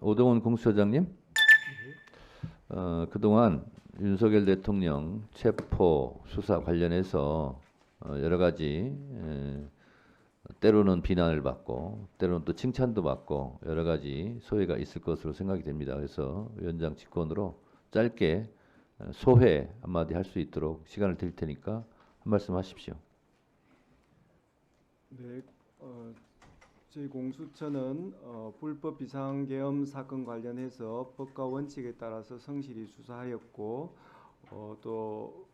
오동훈 공수처장님, 그동안 윤석열 대통령 체포 수사 관련해서 여러 가지 때로는 비난을 받고 때로는 또 칭찬도 받고 여러 가지 소회가 있을 것으로 생각이 됩니다. 그래서 위원장 직권으로 짧게 소회 한마디 할 수 있도록 시간을 드릴 테니까 한 말씀 하십시오. 네, 저희 공수처는 불법 비상계엄 사건 관련해서 법과 원칙에 따라서 성실히 수사하였고 또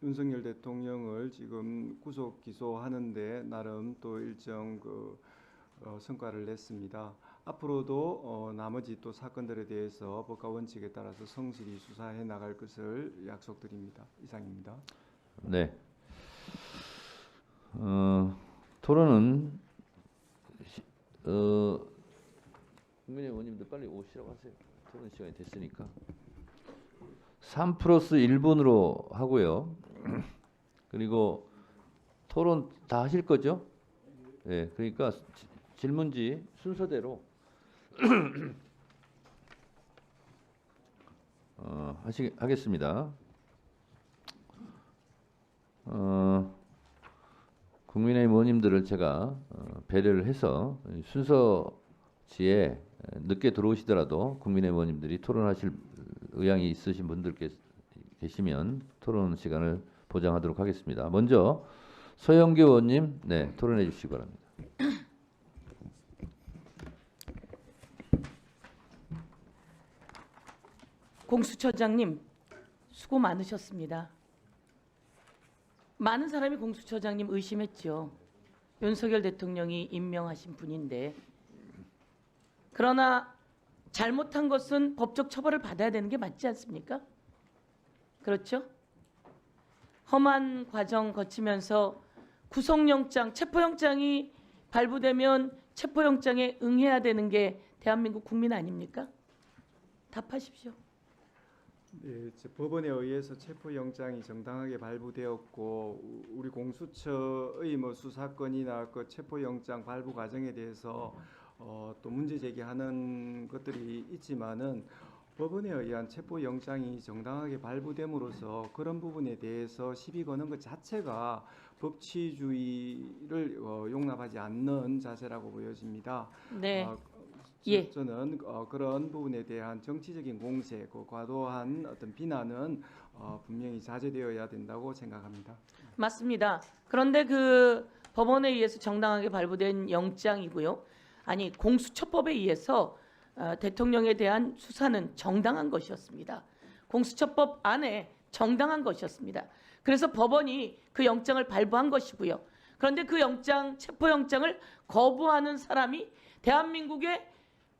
윤석열 대통령을 지금 구속 기소하는데 나름 또 일정 성과를 냈습니다. 앞으로도 나머지 또 사건들에 대해서 법과 원칙에 따라서 성실히 수사해 나갈 것을 약속드립니다. 이상입니다. 네. 토론은 국민의 의원님들 빨리 오시라고 하세요. 토론 시간이 됐으니까. 3+1분으로 하고요. 그리고 토론 다 하실 거죠? 네, 그러니까 질문지 순서대로 하겠습니다. 국민의힘 의원님들을 제가 배려를 해서 순서지에 늦게 들어오시더라도 국민의힘 의원님들이 토론하실 의향이 있으신 분들 계시면 토론 시간을 보장하도록 하겠습니다. 먼저 서영교 의원님, 네, 토론해 주시기 바랍니다. 공수처장님 수고 많으셨습니다. 많은 사람이 공수처장님 의심했죠. 윤석열 대통령이 임명하신 분인데. 그러나 잘못한 것은 법적 처벌을 받아야 되는 게 맞지 않습니까? 그렇죠? 험한 과정 거치면서 구속영장, 체포영장이 발부되면 체포영장에 응해야 되는 게 대한민국 국민 아닙니까? 답하십시오. 네, 법원에 의해서 체포영장이 정당하게 발부되었고 우리 공수처의 수사건이나 그 체포영장 발부 과정에 대해서 또 문제 제기하는 것들이 있지만은 법원에 의한 체포영장이 정당하게 발부됨으로써 그런 부분에 대해서 시비 거는 것 자체가 법치주의를 용납하지 않는 자세라고 보여집니다. 네. 예. 저는 그런 부분에 대한 정치적인 공세, 과도한 어떤 비난은 분명히 자제되어야 된다고 생각합니다. 맞습니다. 그런데 그 법원에 의해서 정당하게 발부된 영장이고요. 아니 공수처법에 의해서 대통령에 대한 수사는 정당한 것이었습니다. 공수처법 안에 정당한 것이었습니다. 그래서 법원이 그 영장을 발부한 것이고요. 그런데 그 영장, 체포영장을 거부하는 사람이 대한민국의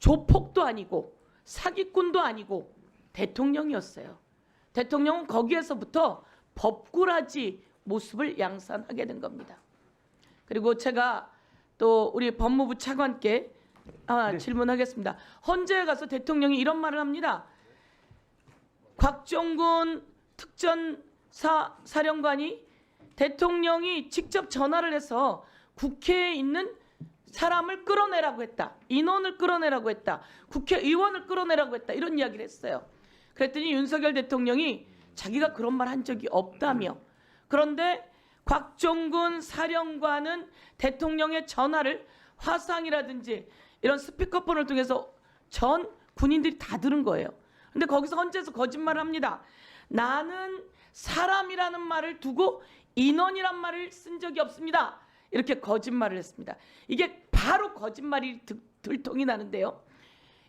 조폭도 아니고 사기꾼도 아니고 대통령이었어요. 대통령은 거기에서부터 법꾸라지 모습을 양산하게 된 겁니다. 그리고 제가 또 우리 법무부 차관께 네. 질문하겠습니다. 헌재에 가서 대통령이 이런 말을 합니다. 곽종군 특전사령관이 대통령이 직접 전화를 해서 국회에 있는 사람을 끌어내라고 했다. 인원을 끌어내라고 했다. 국회의원을 끌어내라고 했다. 이런 이야기를 했어요. 그랬더니 윤석열 대통령이 자기가 그런 말 한 적이 없다며. 그런데 곽종군 사령관은 대통령의 전화를 화상이라든지 이런 스피커폰을 통해서 전 군인들이 다 들은 거예요. 근데 거기서 헌재에서 거짓말을 합니다. 나는 사람이라는 말을 두고 인원이란 말을 쓴 적이 없습니다. 이렇게 거짓말을 했습니다. 이게 바로 거짓말이 들통이 나는데요.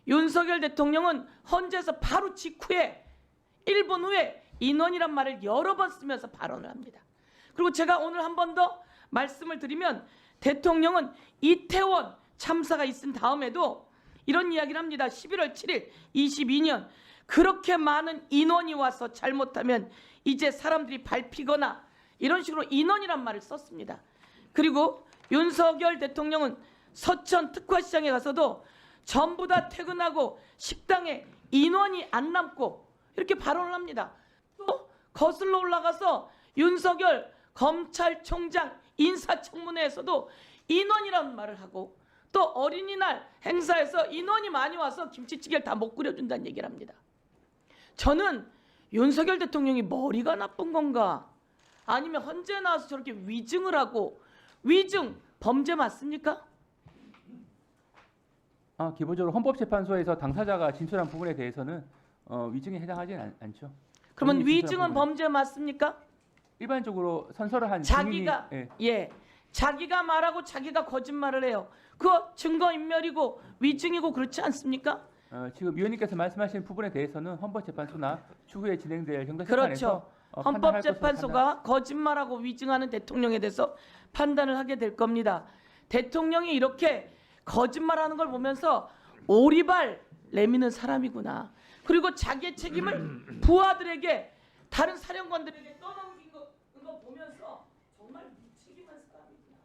윤석열 대통령은 헌재에서 바로 직후에 1분 후에 인원이란 말을 여러 번 쓰면서 발언을 합니다. 그리고 제가 오늘 한 번 더 말씀을 드리면 대통령은 이태원 참사가 있은 다음에도 이런 이야기를 합니다. 11월 7일 22년 그렇게 많은 인원이 와서 잘못하면 이제 사람들이 밟히거나 이런 식으로 인원이란 말을 썼습니다. 그리고 윤석열 대통령은 서천 특화시장에 가서도 전부 다 퇴근하고 식당에 인원이 안 남고 이렇게 발언을 합니다. 또 거슬러 올라가서 윤석열 검찰총장 인사청문회에서도 인원이라는 말을 하고 또 어린이날 행사에서 인원이 많이 와서 김치찌개를 다 못 끓여준다는 얘기를 합니다. 저는 윤석열 대통령이 머리가 나쁜 건가? 아니면 헌재 나와서 저렇게 위증을 하고, 위증 범죄 맞습니까? 기본적으로 헌법재판소에서 당사자가 진술한 부분에 대해서는 위증에 해당하지는 않죠. 그러면 본인이 진술한 위증은 부분은 범죄 맞습니까? 일반적으로 선서를 한 자기가 증인이 자기가 말하고 자기가 거짓말을 해요. 그거 증거 인멸이고 위증이고 그렇지 않습니까? 지금 위원님께서 말씀하신 부분에 대해서는 헌법재판소나 추후에 진행될 형사재판에서 그렇죠. 판단할 것으로 헌법재판소가 거짓말하고 위증하는 대통령에 대해서 판단을 하게 될 겁니다. 대통령이 이렇게 거짓말하는 걸 보면서 오리발 내미는 사람이구나. 그리고 자기의 책임을 부하들에게, 다른 사령관들에게 떠넘긴 거 보면서 정말 무책임한 사람이구나.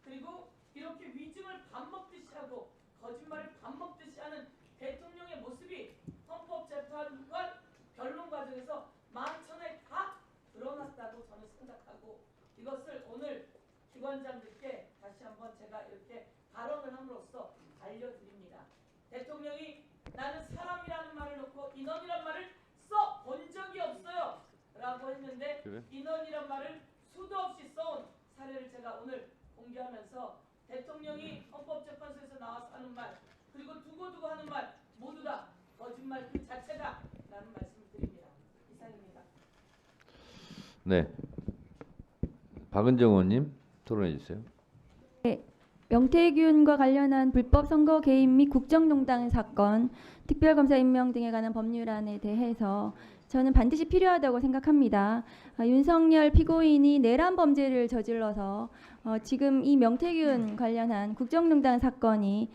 그리고 이렇게 위증을 밥 먹듯이 하고 거짓말을 밥 먹듯이 하는 대통령의 모습이 헌법재판관 변론 과정에서 만천하에 다 드러났다고 저는 생각하고, 이것을 오늘 기관장들께 다시 한번 제가 이렇게 발언을 함으로써 알려드립니다. 대통령이 나는 사람이라는 말을 놓고 인원이란 말을 써본 적이 없어요 라고 했는데, 그래? 인원이란 말을 수도 없이 써온 사례를 제가 오늘 공개하면서 대통령이 헌법재판소에서 나와서 하는 말, 그리고 두고두고 하는 말 모두 다 거짓말 그 자체다 라는 말씀을 드립니다. 이상입니다. 네. 박은정 의원님 토론해 주세요. 명태균과 관련한 불법 선거 개입 및 국정농단 사건, 특별검사 임명 등에 관한 법률안에 대해서 저는 반드시 필요하다고 생각합니다. 윤석열 피고인이 내란 범죄를 저질러서 지금 이 명태균 관련한 국정농단 사건이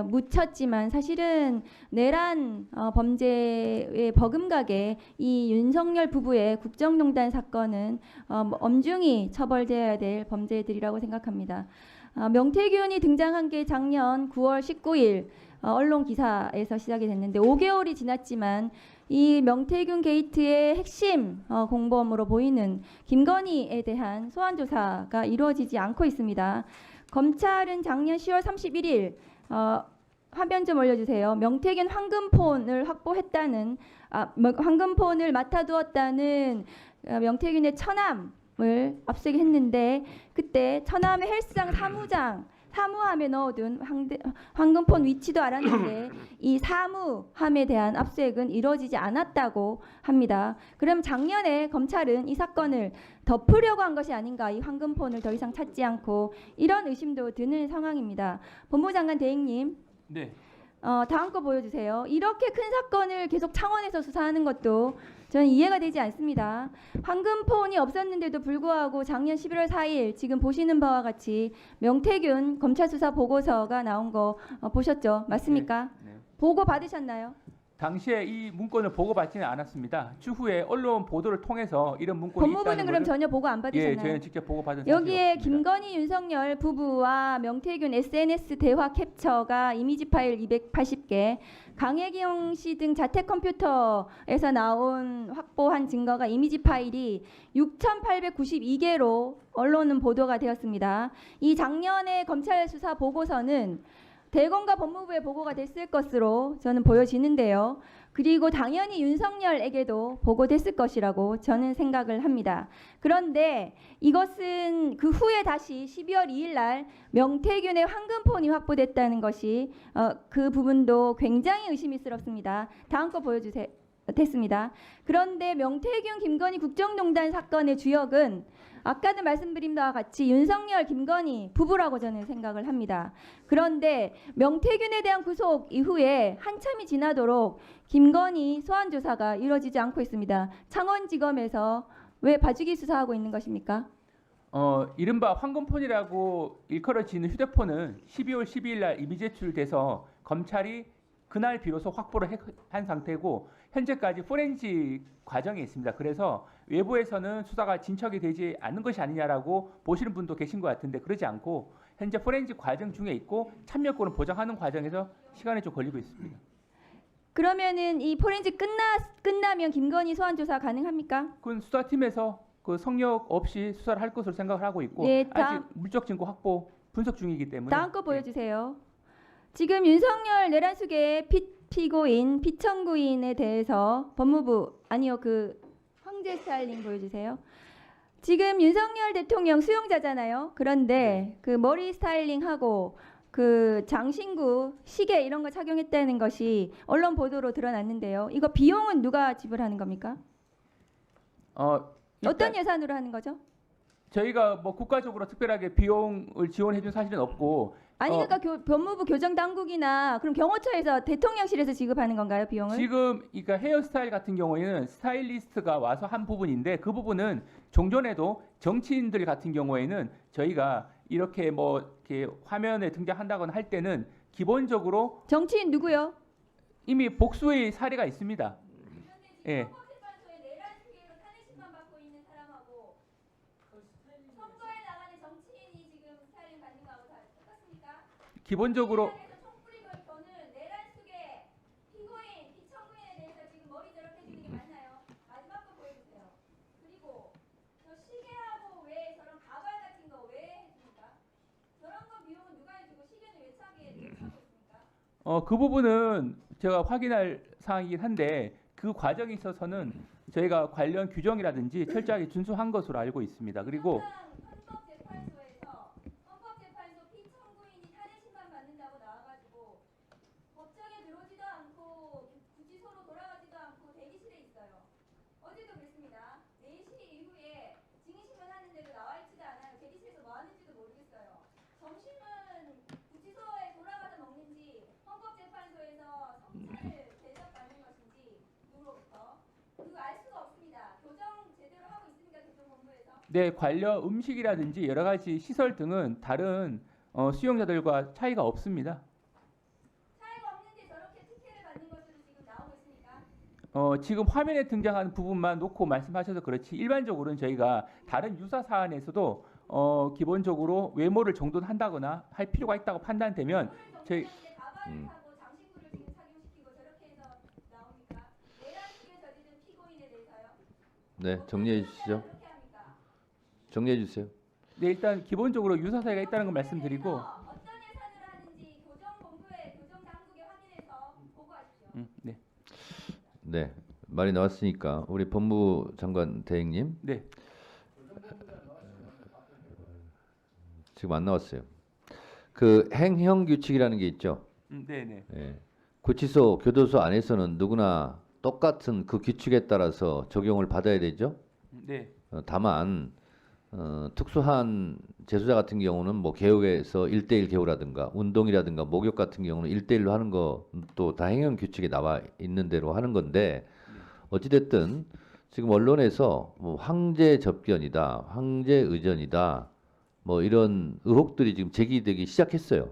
묻혔지만 사실은 내란 범죄에 버금가게 이 윤석열 부부의 국정농단 사건은 엄중히 처벌되어야 될 범죄들이라고 생각합니다. 명태균이 등장한 게 작년 9월 19일 언론 기사에서 시작이 됐는데 5개월이 지났지만 이 명태균 게이트의 핵심 공범으로 보이는 김건희에 대한 소환 조사가 이루어지지 않고 있습니다. 검찰은 작년 10월 31일 화면 좀 올려주세요. 명태균 황금폰을 확보했다는 황금폰을 맡아두었다는 명태균의 처남을 압수했는데 그때 처남의 헬스장 사무함에 넣어둔 황금폰 위치도 알았는데 이 사무함에 대한 압수액은 이루어지지 않았다고 합니다. 그럼 작년에 검찰은 이 사건을 덮으려고 한 것이 아닌가, 이 황금폰을 더 이상 찾지 않고, 이런 의심도 드는 상황입니다. 법무장관 대행님, 네. 다음 거 보여주세요. 이렇게 큰 사건을 계속 창원에서 수사하는 것도 저는 이해가 되지 않습니다. 황금폰이 없었는데도 불구하고 작년 11월 4일 지금 보시는 바와 같이 명태균 검찰 수사 보고서가 나온 거 보셨죠? 맞습니까? 네. 보고 받으셨나요? 당시에 이 문건을 보고받지는 않았습니다. 추후에 언론 보도를 통해서 이런 문건이 법무부는 있다는 그럼 것을 전혀 보고 안 받으셨나요? 저희는 직접 보고받은 여기에 사실이 없습니다. 김건희, 윤석열 부부와 명태균 SNS 대화 캡처가 이미지 파일 280개, 강혜경 씨 등 자택 컴퓨터에서 나온 확보한 증거가 이미지 파일이 6,892개로 언론은 보도가 되었습니다. 이 작년에 검찰 수사 보고서는 대검과 법무부에 보고가 됐을 것으로 저는 보여지는데요. 그리고 당연히 윤석열에게도 보고됐을 것이라고 저는 생각을 합니다. 그런데 이것은 그 후에 다시 12월 2일 날 명태균의 황금폰이 확보됐다는 것이 그 부분도 굉장히 의심스럽습니다. 다음 거 보여주세요. 됐습니다. 그런데 명태균, 김건희 국정농단 사건의 주역은 아까도 말씀드린 바와 같이 윤석열, 김건희 부부라고 저는 생각을 합니다. 그런데 명태균에 대한 구속 이후에 한참이 지나도록 김건희 소환 조사가 이루어지지 않고 있습니다. 창원지검에서 왜 봐주기 수사하고 있는 것입니까? 이른바 황금폰이라고 일컬어지는 휴대폰은 12월 12일 날 이미 제출돼서 검찰이 그날 비로소 확보를 한 상태고 현재까지 포렌식 과정에 있습니다. 그래서 외부에서는 수사가 진척이 되지 않는 것이 아니냐라고 보시는 분도 계신 것 같은데 그러지 않고 현재 포렌식 과정 중에 있고 참여권을 보장하는 과정에서 시간이 좀 걸리고 있습니다. 그러면은 이 포렌식 끝나면 김건희 소환 조사 가능합니까? 그건 수사팀에서 그 성역 없이 수사를 할 것으로 생각을 하고 있고 네, 아직 물적 증거 확보 분석 중이기 때문에 다음 거 보여주세요. 지금 윤석열 내란 수계 피고인, 피청구인에 대해서 법무부 아니요 그 황제 스타일링 보여주세요. 지금 윤석열 대통령 수용자잖아요. 그런데 그 머리 스타일링하고 그 장신구 시계 이런 거 착용했다는 것이 언론 보도로 드러났는데요. 이거 비용은 누가 지불하는 겁니까? 일단 어떤 예산으로 하는 거죠? 저희가 뭐 국가적으로 특별하게 비용을 지원해준 사실은 없고 아니 그러니까 법무부 교정 당국이나 그럼 경호처에서 대통령실에서 지급하는 건가요 비용을? 지금 그러니까 헤어스타일 같은 경우에는 스타일리스트가 와서 한 부분인데 그 부분은 종전에도 정치인들 같은 경우에는 저희가 이렇게 뭐 이렇게 화면에 등장한다거나 할 때는 기본적으로 정치인 누구요? 이미 복수의 사례가 있습니다. 예. 기본적으로 그 부분은 제가 확인할 사항이긴 한데 그 과정에 있어서는 저희가 관련 규정이라든지 철저하게 준수한 것으로 알고 있습니다. 그리고 헌법재판소 피청구인이 탄핵 심판 받는다고 나와가지고 법정에 들어오지도 않고 구치소로 돌아가지도 않고 대기실에 있어요. 어제도 그랬습니다. 4시 이후에 증인신문 하는데도 나와 있지도 않아요. 대기실에서 뭐 하는지도 모르겠어요. 점심은 구치소에 돌아가서 먹는지 헌법재판소에서 성찰을 대접받는 것인지 누구로부터 그거 알 수가 없습니다. 교정 제대로 하고 있습니까 교정본부에서? 네, 관련 음식이라든지 여러 가지 시설 등은 다른 수용자들과 차이가 없습니다. 차이가 없는데 저렇게 특혜를 받는 것으로 지금 나오고 있습니까? 지금 화면에 등장하는 부분만 놓고 말씀하셔서 그렇지 일반적으로는 저희가 다른 유사 사안에서도 기본적으로 외모를 정돈한다거나 할 필요가 있다고 판단되면 저희 가발을 하고 장신구를 지금 착용시키고 저렇게 해서 나옵니까? 내란 수에 저지른 피고인에 대해서요? 네, 정리해 주시죠. 그렇게 합니까? 정리해 주세요. 네, 일단 기본적으로 유사 사례가 있다는 걸 말씀드리고 어떤 예산으로 하는지 교정본부에 교정당국에 확인해서 보고하십시오. 네. 네, 말이 나왔으니까 우리 법무부 장관 대행님 네. 지금 안 나왔어요. 그 행형 규칙이라는 게 있죠. 네네. 예. 구치소, 교도소 안에서는 누구나 똑같은 그 규칙에 따라서 적용을 받아야 되죠. 네. 다만 특수한 재수자 같은 경우는 뭐 개옥에서 1대1 개호라든가 운동이라든가 목욕 같은 경우는 1대1로 하는 것도 다 행정 규칙에 나와 있는 대로 하는 건데 어찌됐든 지금 언론에서 뭐 황제 접견이다, 황제 의전이다 뭐 이런 의혹들이 지금 제기되기 시작했어요.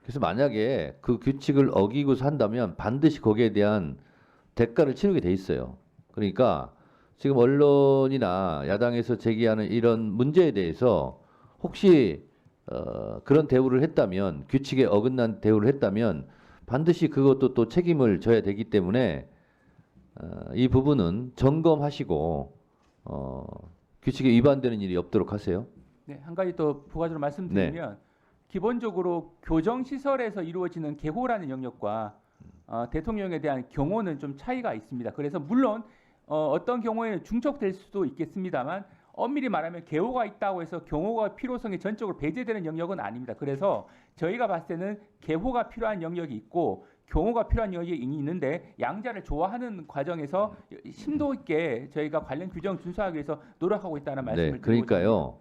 그래서 만약에 그 규칙을 어기고 한다면 반드시 거기에 대한 대가를 치르게 돼 있어요. 그러니까 지금 언론이나 야당에서 제기하는 이런 문제에 대해서 혹시 그런 대우를 했다면 규칙에 어긋난 대우를 했다면 반드시 그것도 또 책임을 져야 되기 때문에 이 부분은 점검하시고 규칙에 위반되는 일이 없도록 하세요. 네, 한 가지 또 부가적으로 말씀드리면 기본적으로 교정 시설에서 이루어지는 개호라는 영역과 대통령에 대한 경호는 좀 차이가 있습니다. 그래서 물론 어떤 경우에는 중첩될 수도 있겠습니다만 엄밀히 말하면 개호가 있다고 해서 경호가 필요성이 전적으로 배제되는 영역은 아닙니다. 그래서 저희가 봤을 때는 개호가 필요한 영역이 있고 경호가 필요한 영역이 있는데 양자를 조화하는 과정에서 심도 있게 저희가 관련 규정 준수하기 위해서 노력하고 있다는 말씀을 네, 그러니까요.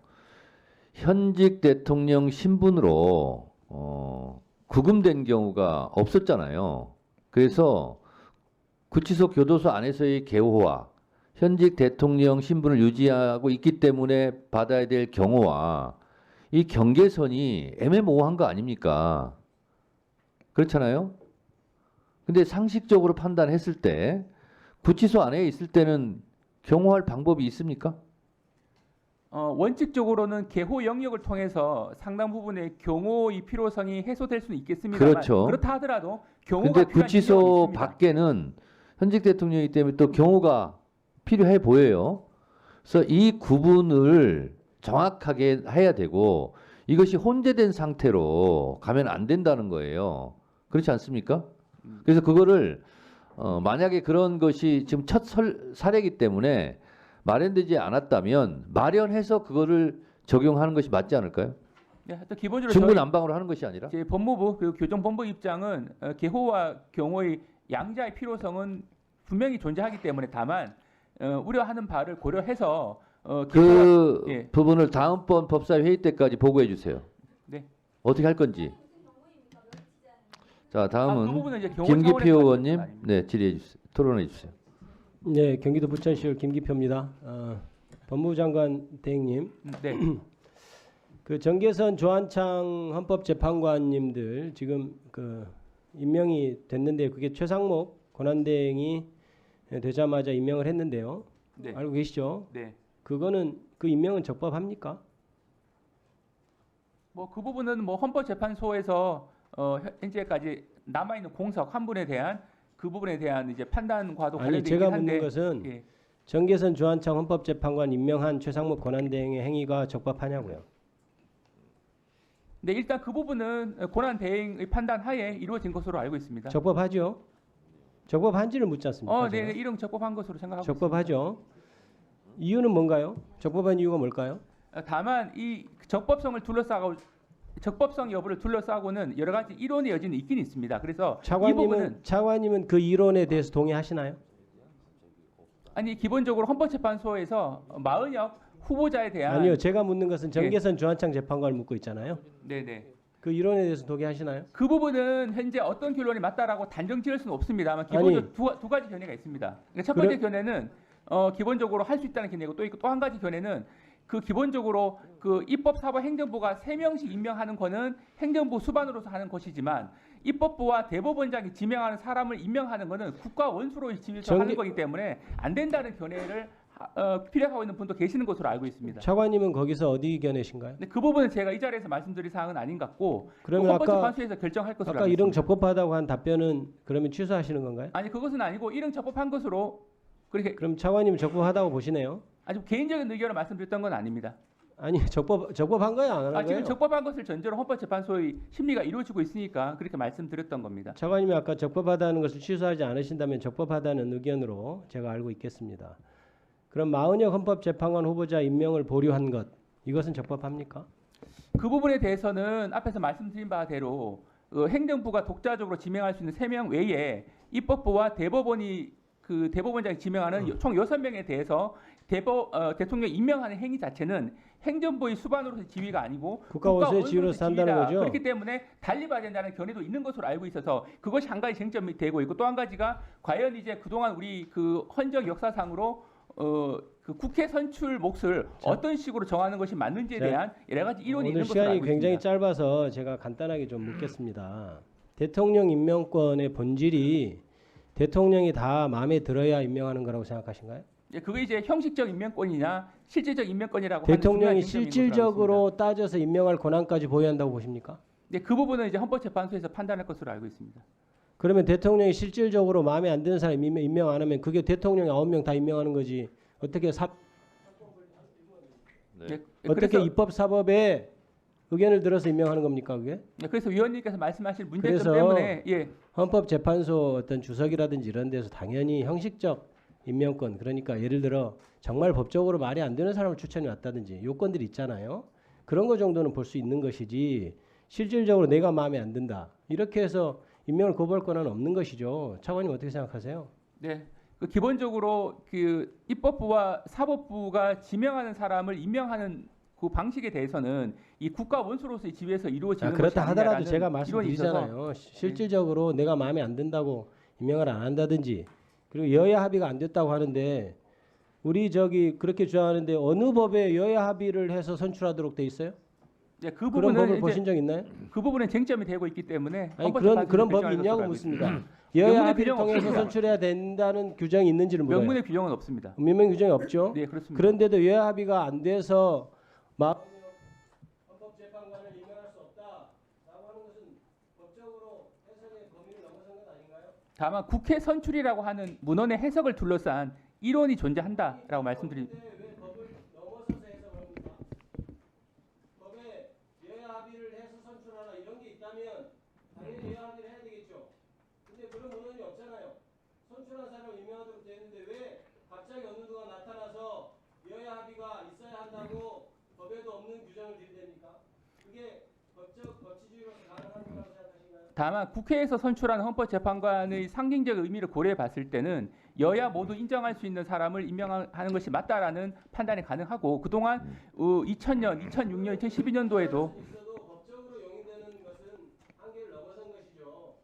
현직 대통령 신분으로 구금된 경우가 없었잖아요. 그래서 구치소 교도소 안에서의 개호와 현직 대통령 신분을 유지하고 있기 때문에 받아야 될 경호와 이 경계선이 애매모호한 거 아닙니까? 그렇잖아요. 근데 상식적으로 판단했을 때 구치소 안에 있을 때는 경호할 방법이 있습니까? 원칙적으로는 개호 영역을 통해서 상당 부분의 경호의 필요성이 해소될 수는 있겠습니다만 그렇죠. 그렇다 하더라도 경호가 근데 필요한 구치소 영역이 있습니다. 밖에는 현직 대통령이기 때문에 또 경호가 필요해 보여요. 그래서 이 구분을 정확하게 해야 되고 이것이 혼재된 상태로 가면 안 된다는 거예요. 그렇지 않습니까? 그래서 그거를 만약에 그런 것이 지금 첫 사례이기 때문에 마련되지 않았다면 마련해서 그거를 적용하는 것이 맞지 않을까요? 네, 또 기본적으로 중구난방으로 하는 것이 아니라. 저희 법무부 그리고 교정본부 입장은 개호와 경호의 양자의 필요성은 분명히 존재하기 때문에 다만 우려하는 바를 고려해서 그 예. 부분을 다음번 법사위 회의 때까지 보고해 주세요. 네. 어떻게 할 건지. 자, 그 다음은 부분은 이제 경호 김기표 차원에서 의원님, 가지고 있는 네, 질의해 주세요. 토론해 주세요. 네, 경기도 부천시의 김기표입니다. 법무부 장관 대행님, 네. 그 정계선 조한창 헌법재판관님들 지금 그 임명이 됐는데 그게 최상목 권한대행이 되자마자 임명을 했는데요. 네. 알고 계시죠? 네. 그거는 그 임명은 적법합니까? 뭐 그 부분은 뭐 헌법재판소에서 현재까지 남아 있는 공석 한 분에 대한 그 부분에 대한 이제 판단과도 아니 관련되긴 제가 한데 묻는 것은 예. 정계선 조한창 헌법재판관 임명한 최상목 권한대행의 행위가 적법하냐고요. 네, 일단 그 부분은 권한 대행의 판단 하에 이루어진 것으로 알고 있습니다. 적법하죠? 적법한지를 묻지 않습니까? 네, 제가? 이런 적법한 것으로 생각하고 적법하죠. 이유는 뭔가요? 적법한 이유가 뭘까요? 있습니다. 다만 이 적법성을 둘러싸고 적법성 여부를 둘러싸고는 여러 가지 이론의 여지는 있긴 있습니다. 그래서 이 부분은 차관님은 그 이론에 대해서 동의하시나요? 아니 기본적으로 헌법재판소에서 마은혁 후보자에 대한 아니요, 제가 묻는 것은 정계선 조한창 재판관을 묻고 있잖아요. 네네. 그 이론에 대해서 동의하시나요? 그 부분은 현재 어떤 결론이 맞다라고 단정 지을 수는 없습니다만 기본적으로 두 가지 견해가 있습니다. 그러니까 첫 번째 견해는 기본적으로 할 수 있다는 견해고 또 있고 또 한 가지 견해는 그 기본적으로 그 입법사법행정부가 3명씩 임명하는 거는 행정부 수반으로서 하는 것이지만 입법부와 대법원장이 지명하는 사람을 임명하는 거는 국가 원수로 지위에서 하는 거기 때문에 안 된다는 견해를 피력하고 있는 분도 계시는 것으로 알고 있습니다. 차관님은 거기서 어디 견해신가요? 근데 그 부분은 제가 이 자리에서 말씀드릴 사항은 아닌 것 같고 그러면 헌법재판소에서 결정할 것으로 아까 알고 이런 있습니다. 적법하다고 한 답변은 그러면 취소하시는 건가요? 아니 그것은 아니고 이런 적법한 것으로 그렇게 그럼 차관님은 적법하다고 보시네요. 아주 개인적인 의견을 말씀드렸던 건 아닙니다. 아니 적법한 거예요, 안 하는 거예요? 지금 적법한 것을 전제로 헌법재판소의 심리가 이루어지고 있으니까 그렇게 말씀드렸던 겁니다. 차관님이 아까 적법하다는 것을 취소하지 않으신다면 적법하다는 의견으로 제가 알고 있겠습니다. 그럼 마은혁 헌법재판관 후보자 임명을 보류한 것 이것은 적법합니까? 그 부분에 대해서는 앞에서 말씀드린 바대로 행정부가 독자적으로 지명할 수 있는 3명 외에 입법부와 대법원이 그 대법원장이 지명하는 총 6명에 대해서 대통령 임명하는 행위 자체는 행정부의 수반으로서의 지위가 아니고 국가 원수의 원수로서의 지위로서 한다는 지위다. 거죠? 그렇기 때문에 달리봐야 된다는 견해도 있는 것으로 알고 있어서 그것이 한 가지 쟁점이 되고 있고 또 한 가지가 과연 이제 그동안 우리 그 헌정 역사상으로 그 국회 선출 몫을 어떤 식으로 정하는 것이 맞는지에 대한 여러 가지 이론이 있는 오늘 것으로 시간이 알고 굉장히 있습니다. 짧아서 제가 간단하게 좀 묻겠습니다. 대통령 임명권의 본질이 대통령이 다 마음에 들어야 임명하는 거라고 생각하신가요? 그게 이제 형식적 임명권이냐 실질적 임명권이라고 대통령이 하는 중요한 쟁점인 것으로 알고 실질적으로 따져서 임명할 권한까지 보유한다고 보십니까? 있습니다. 그 부분은 이제 헌법재판소에서 판단할 것으로 알고 있습니다. 그러면 대통령이 실질적으로 마음에 안 드는 사람 임명 안 하면 그게 대통령이 9명 다 임명하는 거지. 어떻게 네. 어떻게 그래서, 입법 사법에 의견을 들어서 임명하는 겁니까 그게? 그래서 위원님께서 말씀하실 문제점 그래서 때문에 헌법재판소 어떤 주석이라든지 이런 데서 당연히 형식적 임명권 그러니까 예를 들어 정말 법적으로 말이 안 되는 사람을 추천해 왔다든지 요건들이 있잖아요. 그런 거 정도는 볼 수 있는 것이지 실질적으로 내가 마음에 안 든다 이렇게 해서 임명을 거부할 권한은 없는 것이죠. 차관님 어떻게 생각하세요? 네. 그 기본적으로 그 입법부와 사법부가 지명하는 사람을 임명하는 그 방식에 대해서는 이 국가 원수로서의 지위에서 이루어지는 것이 그렇다 하더라도 아니냐라는 제가 이론이 있어서 말씀드리잖아요. 실질적으로 내가 마음에 안 든다고 임명을 안 한다든지 그리고 여야 합의가 안 됐다고 하는데 우리 저기 그렇게 주장하는데 어느 법에 여야 합의를 해서 선출하도록 돼 있어요? 네, 그 그런 부분은 법을 이제 보신 적 있나요? 그 부분은 쟁점이 되고 있기 때문에 아니 헌법재판소에서 그런 법이 결정할 있냐고 것으로 알고 묻습니다. 있습니다. 여야 명문의 합의를 규정은 통해서 없습니다. 선출해야 된다는 규정이 있는지를 물어요. 명문의 규정은 없습니다. 명문 규정이 없죠. 네, 그렇습니다. 그런데도 여야 합의가 안 돼서 헌법재판관을 임명할 수 없다라고 하는 것은 법적으로 해석의 범위를 넘어선 것 아닌가요? 다만 국회 선출이라고 하는 문헌의 해석을 둘러싼 이론이 존재한다라고 말씀드립니다. 왜 법을 넘어서서 해석합니까? 법에 여야 선출한 사람 임명하도록 되는데 왜 갑자기 어느 누가 나타나서 여야 합의가 있어야 한다고 법에도 없는 규정을 들이댑니까? 그게 법치주의로서 가능한 거라고 생각하신가요? 다만 국회에서 선출한 헌법재판관의 상징적 의미를 고려해 봤을 때는 여야 모두 인정할 수 있는 사람을 임명하는 것이 맞다라는 판단이 가능하고 그동안 2000년, 2006년, 2012년도에도 있어도 법적으로 용인되는 것은 한계를 넘어선 것이죠.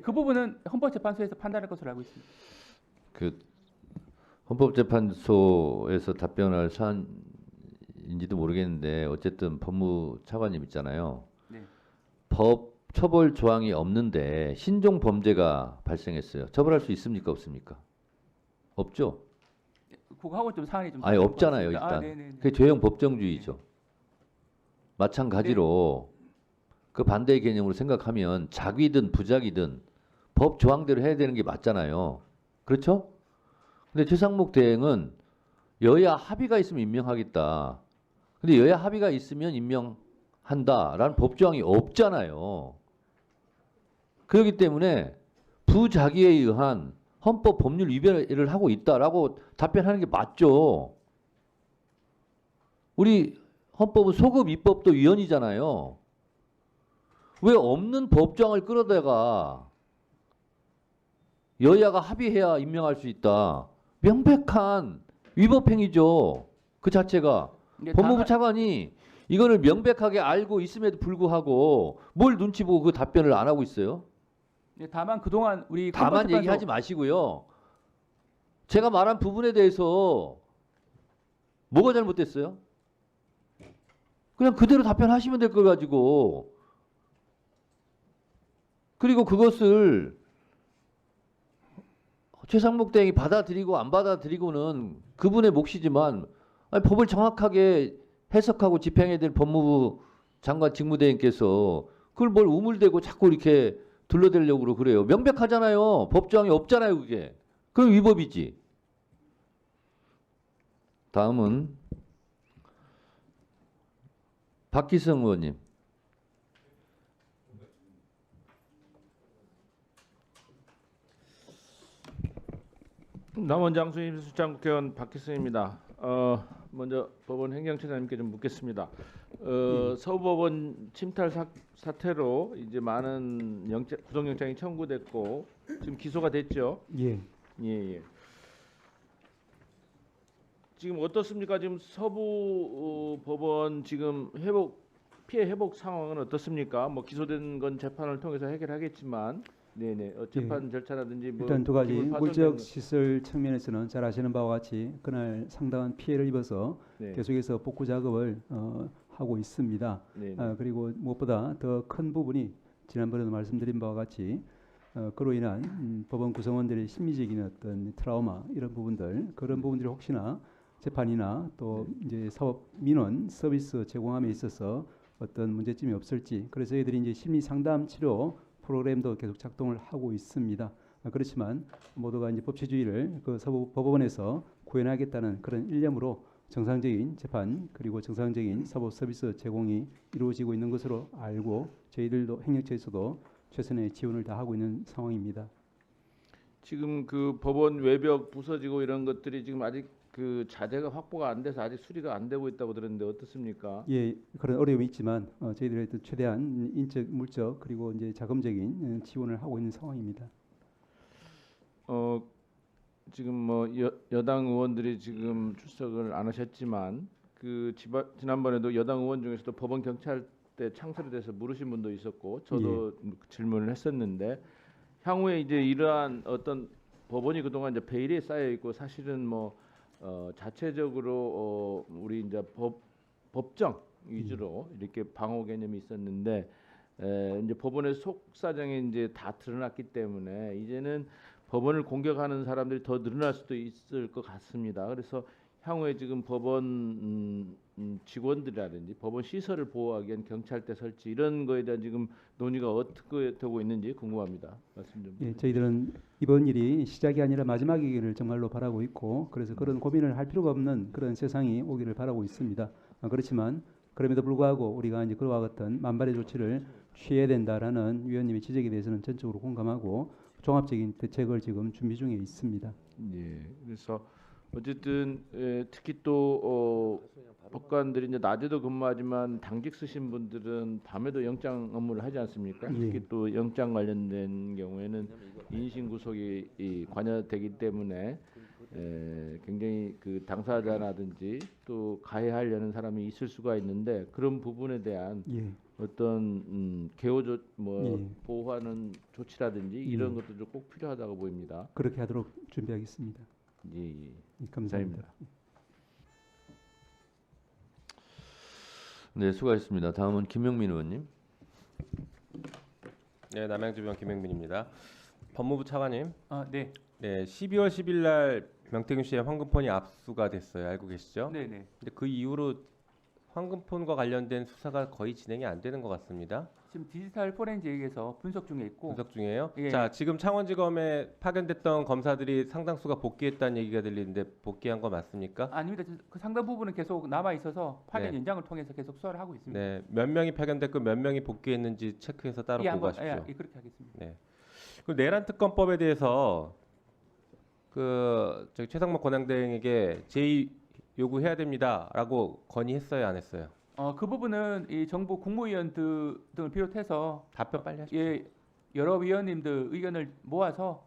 그 부분은 헌법재판소에서 판단할 것으로 알고 있습니다. 그 헌법재판소에서 답변할 사안인지도 모르겠는데 어쨌든 법무차관님 있잖아요. 네. 법 처벌 조항이 없는데 신종 범죄가 발생했어요. 처벌할 수 있습니까? 없습니까? 없죠. 그거하고 좀 사안이 좀 아예 다를 것 없잖아요. 같습니다. 일단 네네네. 그게 죄형 법정주의죠. 마찬가지로 그 반대의 개념으로 생각하면 작위든 부작위든 법 조항대로 해야 되는 게 맞잖아요. 그렇죠? 근데 최상목 대행은 여야 합의가 있으면 임명하겠다. 근데 여야 합의가 있으면 임명한다라는 법 조항이 없잖아요. 그렇기 때문에 부작위에 의한 헌법 법률 위반을 하고 있다라고 답변하는 게 맞죠. 우리 헌법은 소급 입법도 위헌이잖아요. 왜 없는 법조항을 끌어다가 여야가 합의해야 임명할 수 있다. 명백한 위법행위죠. 그 자체가. 근데 법무부 다만- 차관이 이거를 명백하게 알고 있음에도 불구하고 뭘 눈치 보고 그 답변을 안 하고 있어요? 다만 그동안 우리 다만 헌법재판소- 얘기하지 마시고요. 제가 말한 부분에 대해서 뭐가 잘못됐어요? 그냥 그대로 답변하시면 될 걸 가지고. 그리고 그것을 최상목 대행이 받아들이고 안 받아들이고는 그분의 몫이지만 아니, 법을 정확하게 해석하고 집행해야 될 법무부 장관 직무대행께서 그걸 뭘 우물대고 자꾸 이렇게 둘러대려고 그래요. 명백하잖아요. 법조항이 없잖아요. 그게. 그럼 위법이지. 다음은 박기성 의원님. 남원장 수임 수장 국회의원 박기성입니다. 먼저 법원 행정처장님께 좀 묻겠습니다. 서부법원 침탈 사태로 이제 많은 구속영장이 청구됐고 지금 기소가 됐죠. 예. 예. 지금 어떻습니까? 지금 서부 법원 지금 피해 회복 상황은 어떻습니까? 뭐 기소된 건 재판을 통해서 해결하겠지만, 네네. 재판 절차라든지 뭐 일단 두 가지 기물 파손된 물적 거- 시설 측면에서는 잘 아시는 바와 같이 그날 상당한 피해를 입어서 네. 계속해서 복구 작업을 하고 있습니다. 네네. 그리고 무엇보다 더 큰 부분이 지난번에도 말씀드린 바와 같이 그로 인한 법원 구성원들의 심리적인 어떤 트라우마 이런 부분들 그런 부분들이 혹시나 재판이나 또 이제 사업 민원 서비스 제공함에 있어서 어떤 문제점이 없을지 그래서 저희들이 이제 심리 상담 치료 프로그램도 계속 작동을 하고 있습니다. 그렇지만 모두가 이제 법치주의를 그 서부 법원에서 구현하겠다는 그런 일념으로 정상적인 재판 그리고 정상적인 사법 서비스 제공이 이루어지고 있는 것으로 알고 저희들도 행정처에서도 최선의 지원을 다하고 있는 상황입니다. 지금 그 법원 외벽 부서지고 이런 것들이 지금 아직 그 자재가 확보가 안 돼서 아직 수리가 안 되고 있다고 들었는데 어떻습니까? 예, 그런 어려움이 있지만 저희들이 최대한 인적, 물적 그리고 이제 자금적인 지원을 하고 있는 상황입니다. 지금 뭐 여당 의원들이 지금 출석을 안 하셨지만 그 지난번에도 여당 의원 중에서도 법원 경찰대 창설에 대해서 물으신 분도 있었고 저도 질문을 했었는데 향후에 이제 이러한 어떤 법원이 그동안 이제 베일에 쌓여 있고 사실은 뭐 자체적으로 우리 이제 법정 위주로 이렇게 방어 개념이 있었는데 이제 법원의 속사정이 이제 다 드러났기 때문에 이제는 법원을 공격하는 사람들이 더 늘어날 수도 있을 것 같습니다. 그래서 향후에 지금 법원 직원들이라든지 법원 시설을 보호하기 위한 경찰대 설치 이런 거에 대한 지금 논의가 어떻게 되고 있는지 궁금합니다. 말씀 좀. 예, 저희들은 이번 일이 시작이 아니라 마지막이기를 정말로 바라고 있고 그래서 그런 고민을 할 필요가 없는 그런 세상이 오기를 바라고 있습니다. 그렇지만 그럼에도 불구하고 우리가 이제 그와 같은 만발의 조치를 취해야 된다라는 위원님의 지적에 대해서는 전적으로 공감하고 종합적인 대책을 지금 준비 중에 있습니다. 예. 그래서 어쨌든 특히 또 법관들이 이제 낮에도 근무하지만 당직 쓰신 분들은 밤에도 영장 업무를 하지 않습니까? 예. 특히 또 영장 관련된 경우에는 인신 구속이 관여되기 때문에 굉장히 그 당사자라든지 또 가해하려는 사람이 있을 수가 있는데 그런 부분에 대한 예. 어떤 개호조 예. 보호하는 조치라든지 이런 것들도 꼭 필요하다고 보입니다. 그렇게 하도록 준비하겠습니다. 예. 예, 감사합니다. 네, 수고하셨습니다. 다음은 김영민 의원님. 네, 남양주병 김영민입니다. 법무부 차관님, 네, 네, 12월 10일 날 명태균 씨의 황금폰이 압수가 됐어요. 알고 계시죠? 네, 네. 근데 그 이후로 황금폰과 관련된 수사가 거의 진행이 안 되는 것 같습니다. 지금 디지털 포렌식에서 분석 중에 있고. 분석 중이에요. 예. 자, 지금 창원지검에 파견됐던 검사들이 상당수가 복귀했다는 얘기가 들리는데 복귀한 거 맞습니까? 아닙니다. 그 상당 부분은 계속 남아 있어서 파견 네. 연장을 통해서 계속 수사를 하고 있습니다. 네, 몇 명이 파견됐고 몇 명이 복귀했는지 체크해서 따로 예, 보고하십시오. 예, 그렇게 하겠습니다. 네. 그 내란 특검법에 대해서 그 저기 최상목 권한대행에게 제의 요구해야 됩니다라고 건의했어요, 안 했어요? 그 부분은 이 정부 국무위원 등을 비롯해서 답변 빨리 하십시오. 예, 여러 위원님들 의견을 모아서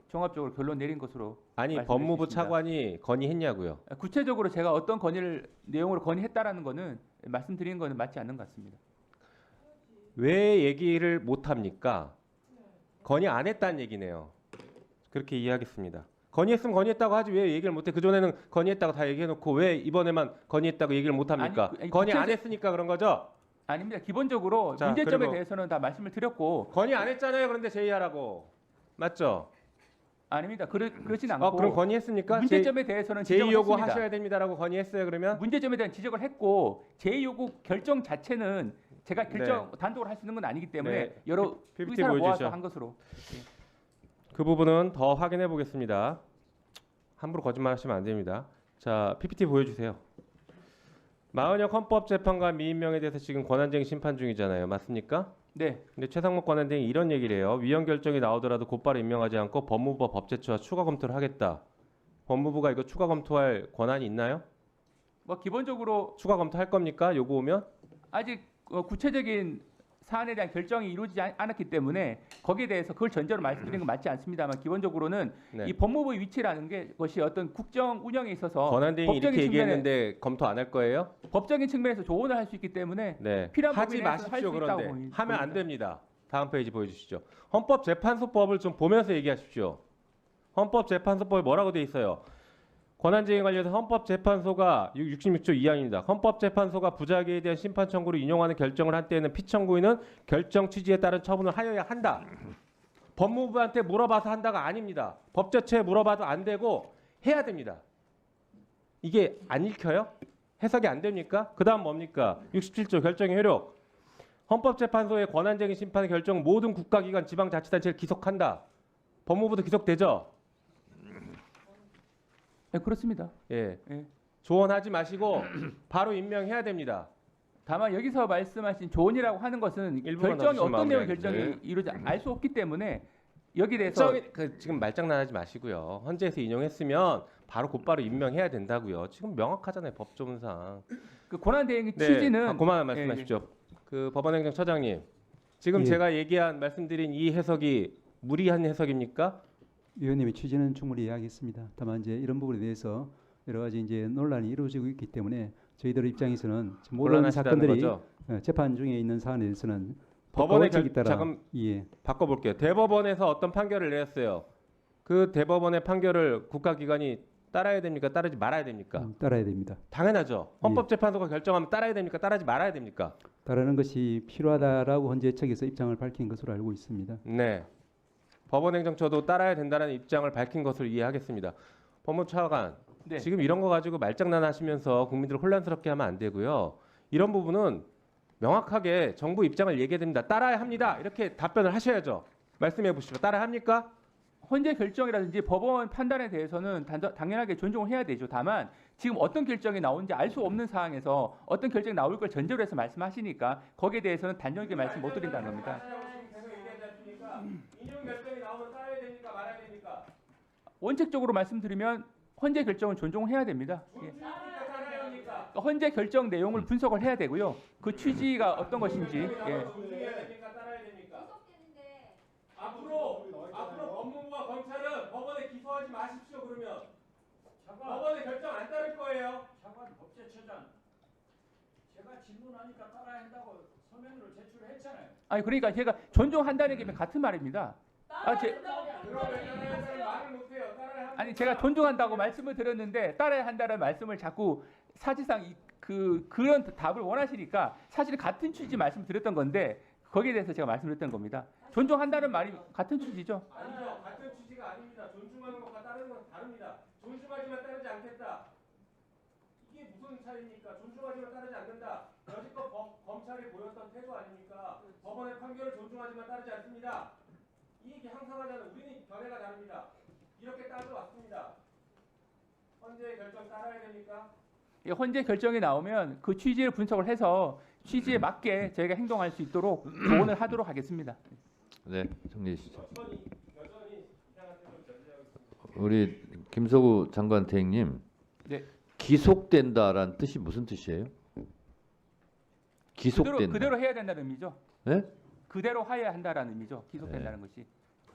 종합적으로 결론 내린 것으로 아니 말씀드릴 법무부 수 있습니다. 차관이 건의했냐고요? 구체적으로 제가 어떤 내용으로 건의했다라는 거는 말씀드리는 거는 맞지 않는 것 같습니다. 왜 얘기를 못 합니까? 건의 안 했다는 얘기네요. 그렇게 이해하겠습니다. 건의했으면 건의했다고 하지 왜 얘기를 못해? 그 전에는 건의했다고 다 얘기해놓고 왜 이번에만 건의했다고 얘기를 못 합니까? 아니, 건의 안 구체적- 했으니까 그런 거죠? 아닙니다. 기본적으로 자, 문제점에 그리고- 대해서는 다 말씀을 드렸고 건의 안 했잖아요. 그런데 제의하라고 맞죠? 아닙니다. 그렇진 않고 그럼 건의했습니까? 문제점에 대해서는 제의 지적을 요구 했습니다. 하셔야 됩니다라고 건의했어요. 그러면 문제점에 대한 지적을 했고 제의 요구 결정 자체는 제가 결정 네. 단독으로 할 수 있는 건 아니기 때문에 네. 여러 PPT 의사를 모아서 보여주시죠. 한 것으로. 그 부분은 더 확인해 보겠습니다. 함부로 거짓말하시면 안 됩니다. 자, PPT 보여주세요. 마은혁 헌법재판관 미임명에 대해서 지금 권한쟁의 심판 중이잖아요. 맞습니까? 네. 근데 최상목 권한대행이 이런 얘기를 해요. 위헌 결정이 나오더라도 곧바로 임명하지 않고 법무부와 법제처와 추가 검토를 하겠다. 법무부가 이거 추가 검토할 권한이 있나요? 뭐 기본적으로 추가 검토할 겁니까? 요거 오면? 아직 구체적인 사안에 대한 결정이 이루어지지 않았기 때문에 거기에 대해서 그걸 전제로 말씀드리는 건 맞지 않습니다만 기본적으로는 네. 이 법무부의 위치라는 것이 어떤 국정 운영에 있어서 권한대행이 이렇게 법적인 얘기했는데 검토 안 할 거예요? 법적인 측면에서 조언을 할 수 있기 때문에 네. 필요한 하지 부분에 대해서 마십시오. 할수 있다고 그런데 하면 안 보입니다. 됩니다. 다음 페이지 보여주시죠. 헌법재판소법을 좀 보면서 얘기하십시오. 헌법재판소법에 뭐라고 돼 있어요? 권한쟁의 관련해서 헌법재판소가 66조 2항입니다. 헌법재판소가 부작위에 대한 심판 청구를 인용하는 결정을 한 때에는 피청구인은 결정 취지에 따른 처분을 하여야 한다. 법무부한테 물어봐서 한다가 아닙니다. 법제처에 물어봐도 안 되고 해야 됩니다. 이게 안 읽혀요? 해석이 안 됩니까? 그 다음 뭡니까? 67조 결정의 효력. 헌법재판소의 권한쟁의 심판의 결정은 모든 국가기관, 지방자치단체를 기속한다. 법무부도 기속되죠? 네, 그렇습니다. 예. 예. 조언하지 마시고 바로 임명해야 됩니다. 다만 여기서 말씀하신 조언이라고 하는 것은 일부만 결정이 더 주시면 어떤 내용의 마무리하겠습니다. 결정이 이루어지 알 수 없기 때문에 여기에 대해서 지금 말장난하지 마시고요. 헌재에서 인용했으면 바로 곧바로 임명해야 된다고요. 지금 명확하잖아요. 법조문상. 그 권한 대행의 네, 취지는 그만 말씀하십시오. 그 법원행정처장님, 지금 예. 제가 얘기한 말씀드린 이 해석이 무리한 해석입니까? 위원님의 취지는 충분히 이해하겠습니다. 다만 이제 이런 부분에 대해서 여러 가지 이제 논란이 이루어지고 있기 때문에 저희들 입장에서는 지금 모든 곤란하시다는 사건들이 거죠? 재판 중에 있는 사안에 대해서는 법원의 법칙에 따라 잠깐 예. 바꿔볼게요. 대법원에서 어떤 판결을 내렸어요. 그 대법원의 판결을 국가기관이 따라야 됩니까? 따르지 말아야 됩니까? 따라야 됩니다. 당연하죠. 헌법재판소가 결정하면 따라야 됩니까? 따르지 말아야 됩니까? 따르는 것이 필요하다라고 헌재 측에서 입장을 밝힌 것으로 알고 있습니다. 네. 법원행정처도 따라야 된다는 입장을 밝힌 것으로 이해하겠습니다. 법무차관, 네. 지금 이런 거 가지고 말장난하시면서 국민들을 혼란스럽게 하면 안 되고요. 이런 부분은 명확하게 정부 입장을 얘기해야 됩니다. 따라야 합니다. 이렇게 답변을 하셔야죠. 말씀해 보시죠. 따라야 합니까? 헌재 결정이라든지 법원 판단에 대해서는 당연하게 존중을 해야 되죠. 다만 지금 어떤 결정이 나오는지 알 수 없는 상황에서 어떤 결정이 나올 걸 전제로 해서 말씀하시니까 거기에 대해서는 단정하게 말씀 못 드린다는 겁니다. 인용 결정이 나오면 원칙적으로 말씀드리면 헌재 결정은 존중해야 됩니다. 예. 헌재 결정 내용을 분석을 해야 되고요. 그 취지가 어떤 것인지. 예. 앞으로 법무부와 검찰은 법원에 기소하지 마십시오. 그러면 법원의 결정 안 따를 거예요. 장관 법제처장, 제가 질문하니까 따라야 한다고 서면으로 제출했잖아요. 아니 그러니까 제가 존중한다는 게 같은 말입니다. 아니 제가 존중한다고 말씀을 드렸는데 따라야 한다는 말씀을 자꾸 사실상 그런 답을 원하시니까 사실 같은 취지 말씀드렸던 건데 거기에 대해서 제가 말씀드렸던 겁니다. 존중한다는 말이 같은 취지죠. 아니죠. 같은 취지가 아닙니다. 존중하는 것과 따르는 건 다릅니다. 존중하지만 따르지 않겠다. 이게 무슨 차이입니까? 존중하지만 따르지 않는다. 여지껏 검찰이 보였던 태도 아닙니까? 법원의 판결을 존중하지만 따르지 않습니다. 이 얘기 항상 하잖아요. 우리는 견해가 다릅니다. 이렇게 따져왔습니다. 헌재 결정 따라야 됩니까? 예, 헌재 결정이 나오면 그 취지를 분석을 해서 취지에 맞게 저희가 행동할 수 있도록 조언을 하도록 하겠습니다. 네, 정리해 주시죠. 여전히 이상한 태도를 견지하고 있습니다. 우리 김석우 장관 대행님, 네. 기속된다라는 뜻이 무슨 뜻이에요? 기속된다. 그대로 해야 된다는 의미죠. 네? 그대로 해야 한다라는 의미죠. 기속된다는 것이.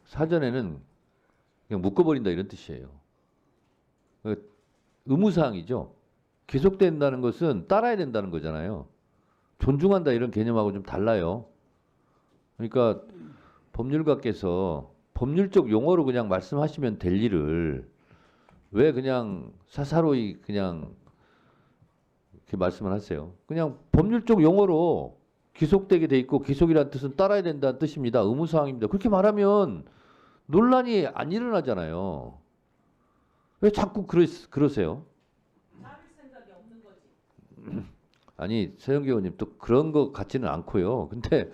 사전에는 그냥 묶어버린다 이런 뜻이에요. 의무사항이죠. 기속된다는 것은 따라야 된다는 거잖아요. 존중한다 이런 개념하고 좀 달라요. 그러니까 법률가께서 법률적 용어로 그냥 말씀하시면 될 일을 왜 그냥 사사로이 그냥 이렇게 말씀을 하세요. 그냥 법률적 용어로 기속되게 돼 있고 기속이라는 뜻은 따라야 된다는 뜻입니다. 의무사항입니다. 그렇게 말하면 논란이 안 일어나잖아요. 왜 자꾸 그러세요? 아니 서영기 의원님 또 그런 것 같지는 않고요. 근데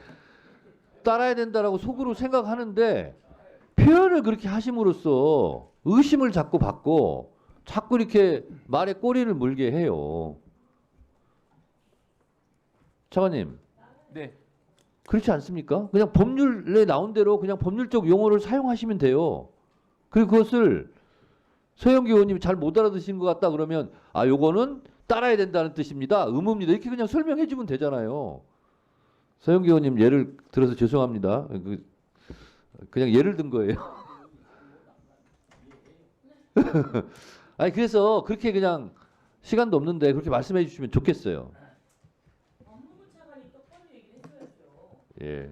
따라야 된다라고 속으로 생각하는데 표현을 그렇게 하심으로써 의심을 자꾸 받고 자꾸 이렇게 말에 꼬리를 물게 해요. 차관님. 네. 그렇지 않습니까? 그냥 법률에 나온 대로 그냥 법률적 용어를 사용하시면 돼요. 그리고 그것을 서영기 의원님이 잘 못 알아듣신 것 같다 그러면 아 요거는 따라야 된다는 뜻입니다. 의무입니다. 이렇게 그냥 설명해 주면 되잖아요. 서영기 의원님 예를 들어서 죄송합니다. 그냥 예를 든 거예요. 아니 그래서 그렇게 그냥 시간도 없는데 그렇게 말씀해 주시면 좋겠어요. 예.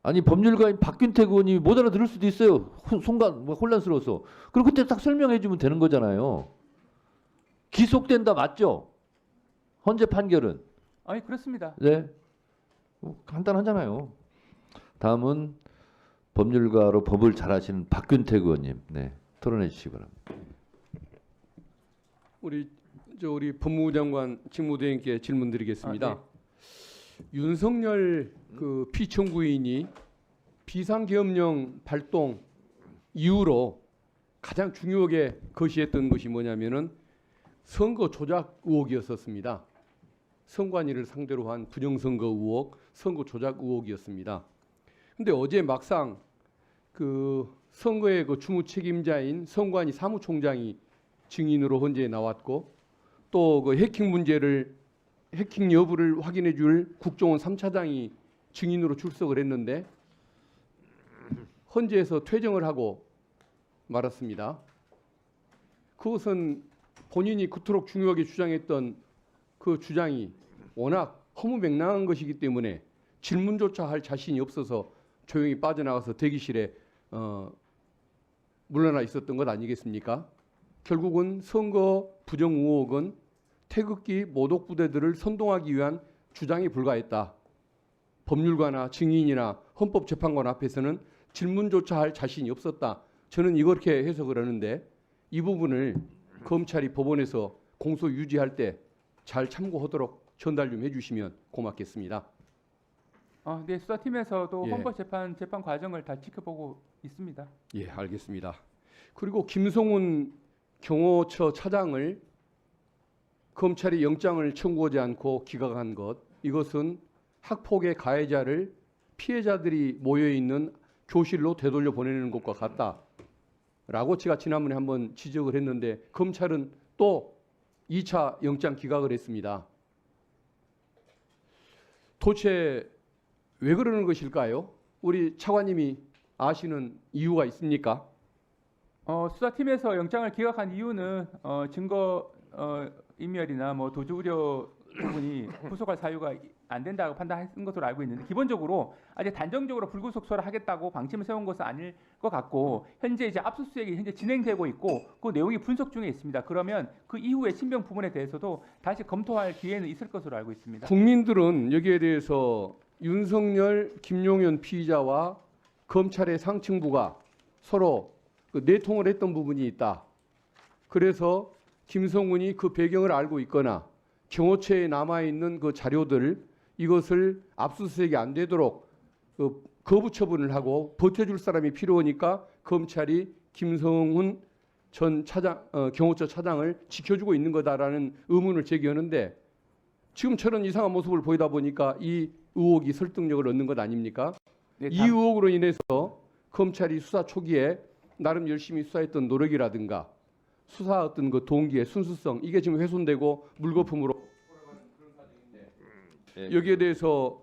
아니 법률가인 박균택 의원이 못 알아들을 수도 있어요. 순간 혼란스러워서. 그리고 그때 딱 설명해 주면 되는 거잖아요. 기속된다 맞죠? 헌재 판결은. 아니 그렇습니다. 네. 간단하잖아요. 다음은 법률가로 법을 잘하시는 박균택 의원님. 네. 토론해 주시기 바랍니다. 우리 법무부 장관 직무대행께 질문드리겠습니다. 윤석열 그 피청구인이 비상계엄령 발동 이후로 가장 중요하게 거시했던 것이 뭐냐면은 선거 조작 의혹이었었습니다. 선관위를 상대로 한 부정선거 의혹, 선거 조작 의혹이었습니다. 근데 어제 막상 그 선거의 그 주무 책임자인 선관위 사무총장이 증인으로 헌재에 나왔고 또 그 해킹 여부를 확인해 줄 국정원 3차장이 증인으로 출석을 했는데 헌재에서 퇴정을 하고 말았습니다. 그것은 본인이 그토록 중요하게 주장했던 그 주장이 워낙 허무맹랑한 것이기 때문에 질문조차 할 자신이 없어서 조용히 빠져나가서 대기실에 물러나 있었던 것 아니겠습니까? 결국은 선거 부정 의혹은 태극기 모독 부대들을 선동하기 위한 주장에 불과했다. 법률가나 증인이나 헌법재판관 앞에서는 질문조차 할 자신이 없었다. 저는 이렇게 해석을 하는데 이 부분을 검찰이 법원에서 공소 유지할 때 잘 참고하도록 전달 좀 해주시면 고맙겠습니다. 네, 수사팀에서도 예. 헌법재판 과정을 다 지켜보고 있습니다. 예, 알겠습니다. 그리고 김성훈 경호처 차장을 검찰이 영장을 청구하지 않고 기각한 것, 이것은 학폭의 가해자를 피해자들이 모여 있는 교실로 되돌려 보내는 것과 같다. 라고 제가 지난번에 한번 지적을 했는데 검찰은 또 2차 영장 기각을 했습니다. 도대체 왜 그러는 것일까요? 우리 차관님이 아시는 이유가 있습니까? 수사팀에서 영장을 기각한 이유는 증거 인멸이나 뭐 도주 우려 부분이 구속할 사유가 안 된다고 판단한 것으로 알고 있는데 기본적으로 아직 단정적으로 불구속 소를 하겠다고 방침을 세운 것은 아닐 것 같고 현재 이제 압수수색이 현재 진행되고 있고 그 내용이 분석 중에 있습니다. 그러면 그 이후에 신병 부분에 대해서도 다시 검토할 기회는 있을 것으로 알고 있습니다. 국민들은 여기에 대해서 윤석열, 김용현 피의자와 검찰의 상층부가 서로 그 내통을 했던 부분이 있다. 그래서 김성훈이 그 배경을 알고 있거나 경호처에 남아있는 그 자료들 이것을 압수수색이 안 되도록 거부 처분을 하고 버텨줄 사람이 필요하니까 검찰이 김성훈 전 경호처 차장을 지켜주고 있는 거다라는 의문을 제기하는데 지금처럼 이상한 모습을 보이다 보니까 이 의혹이 설득력을 얻는 것 아닙니까? 네, 이 의혹으로 인해서 검찰이 수사 초기에 나름 열심히 수사했던 노력이라든가 수사 어떤 그 동기의 순수성 이게 지금 훼손되고 물거품으로 돌아가는 그런 과정인데 여기에 대해서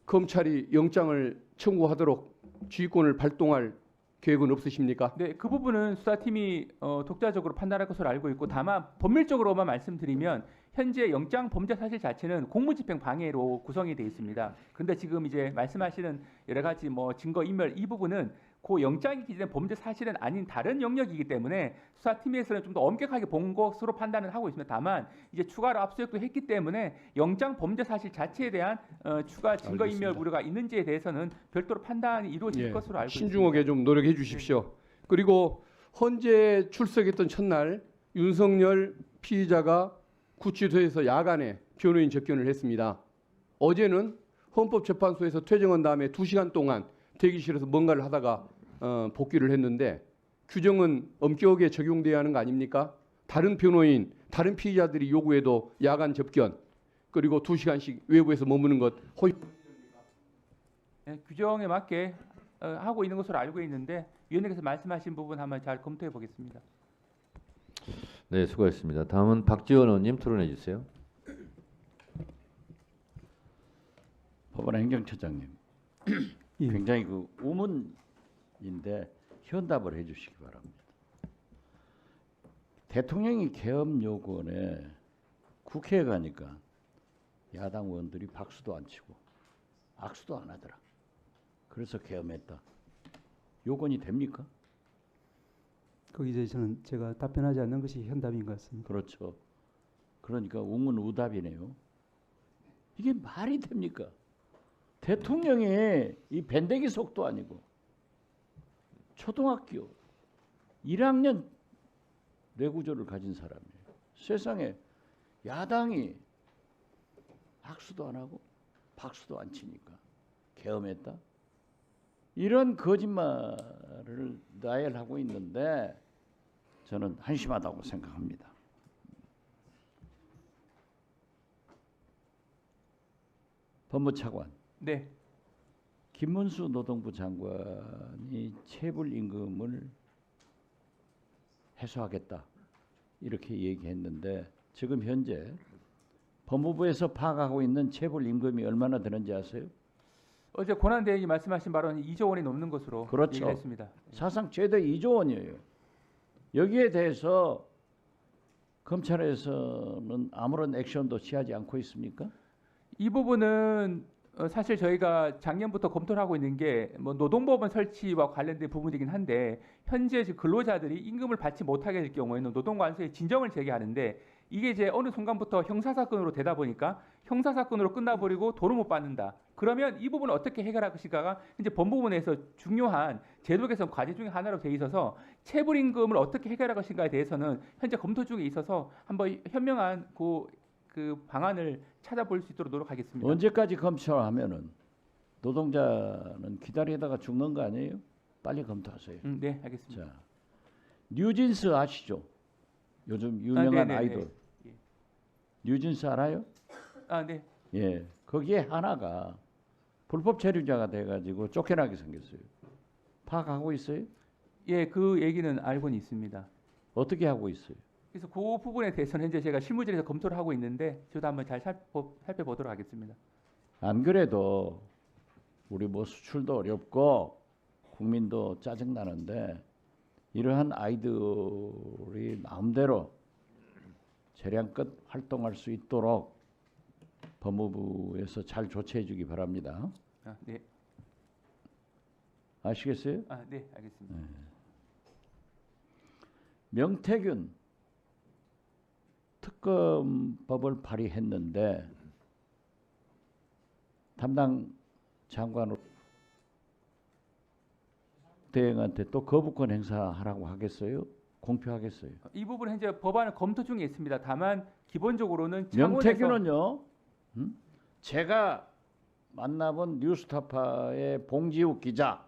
검찰이 영장을 청구하도록 지휘권을 발동할 계획은 없으십니까? 네, 그 부분은 수사팀이 독자적으로 판단할 것으로 알고 있고 다만 법률적으로만 말씀드리면 현재 영장 범죄 사실 자체는 공무집행 방해로 구성이 되어 있습니다. 그런데 지금 이제 말씀하시는 여러 가지 뭐 증거 인멸 이 부분은 그 영장이 기재된 범죄 사실은 아닌 다른 영역이기 때문에 수사팀에서는 좀 더 엄격하게 본 것으로 판단을 하고 있습니다. 다만 이제 추가로 압수수색도 했기 때문에 영장 범죄 사실 자체에 대한 추가 증거 인멸 알겠습니다. 우려가 있는지에 대해서는 별도로 판단이 이루어질 것으로 알고 있습니다. 신중하게 좀 노력해 주십시오. 그리고 헌재 출석했던 첫날 윤석열 피의자가 구치소에서 야간에 변호인 접견을 했습니다. 어제는 헌법재판소에서 퇴정한 다음에 2시간 동안 대기실에서 뭔가를 하다가 복귀를 했는데 규정은 엄격하게 적용돼야 하는 거 아닙니까? 다른 변호인, 다른 피의자들이 요구해도 야간 접견 그리고 2시간씩 외부에서 머무는 것 네, 규정에 맞게 하고 있는 것으로 알고 있는데 위원님께서 말씀하신 부분 한번 잘 검토해 보겠습니다. 네, 수고하셨습니다. 다음은 박지원 의원님 토론해 주세요. 법원 행정처장님, 예. 굉장히 그 우문인데 현답을 해주시기 바랍니다. 대통령이 계엄 요구에 국회에 가니까 야당 의원들이 박수도 안 치고 악수도 안 하더라. 그래서 계엄했다. 요건이 됩니까? 거기서 저는 제가 답변하지 않는 것이 현답인 것 같습니다. 그렇죠. 그러니까 우문우답이네요. 이게 말이 됩니까? 대통령이 이 밴데기 속도 아니고 초등학교 1학년 뇌구조를 가진 사람이에요. 세상에 야당이 악수도 안 하고 박수도 안 치니까 계엄했다. 이런 거짓말을 나열하고 있는데 저는 한심하다고 생각합니다. 법무차관. 네. 김문수 노동부 장관이 체불 임금을 해소하겠다 이렇게 얘기했는데 지금 현재 법무부에서 파악하고 있는 체불 임금이 얼마나 되는지 아세요? 어제 권한대행이 말씀하신 바로는 2조 원이 넘는 것으로 그렇죠. 얘기했습니다. 사상 최대 2조 원이에요. 여기에 대해서 검찰에서는 아무런 액션도 취하지 않고 있습니까? 이 부분은 사실 저희가 작년부터 검토를 하고 있는 게 뭐 노동법원 설치와 관련된 부분이긴 한데 현재 지금 근로자들이 임금을 받지 못하게 될 경우에는 노동관소에 진정을 제기하는데 이게 이제 어느 순간부터 형사사건으로 되다 보니까 형사사건으로 끝나버리고 돈을 못 받는다. 그러면 이 부분을 어떻게 해결할 것인가가 이제 법무부에서 중요한 제도 개선 과제 중에 하나로 돼 있어서 체불임금을 어떻게 해결할 것인가에 대해서는 현재 검토 중에 있어서 한번 현명한 그 방안을 찾아볼 수 있도록 노력하겠습니다. 언제까지 검토하면은 노동자는 기다리다가 죽는 거 아니에요? 빨리 검토하세요. 네, 알겠습니다. 자, 뉴진스 아시죠? 요즘 유명한 네네네. 아이돌. 예. 뉴진스 알아요? 아, 네. 예, 거기에 하나가 불법 체류자가 돼가지고 쫓겨나게 생겼어요. 파악하고 있어요? 예, 그 얘기는 알고는 있습니다. 어떻게 하고 있어요? 그래서 그 부분에 대해서는 현재 제가 실무진에서 검토를 하고 있는데 저도 한번 잘 살펴보도록 하겠습니다. 안 그래도 우리 뭐 수출도 어렵고 국민도 짜증 나는데 이러한 아이들이 마음대로 재량껏 활동할 수 있도록 법무부에서 잘 조치해 주기 바랍니다. 아, 네, 아시겠어요? 네, 알겠습니다. 명태균 특검법을 발의했는데 담당 장관으로 대행한테 또 거부권 행사하라고 하겠어요? 공표하겠어요? 이 부분 현재 법안을 검토 중에 있습니다. 다만 기본적으로는 차원에서 명태균은요, 제가 만나본 뉴스타파의 봉지욱 기자,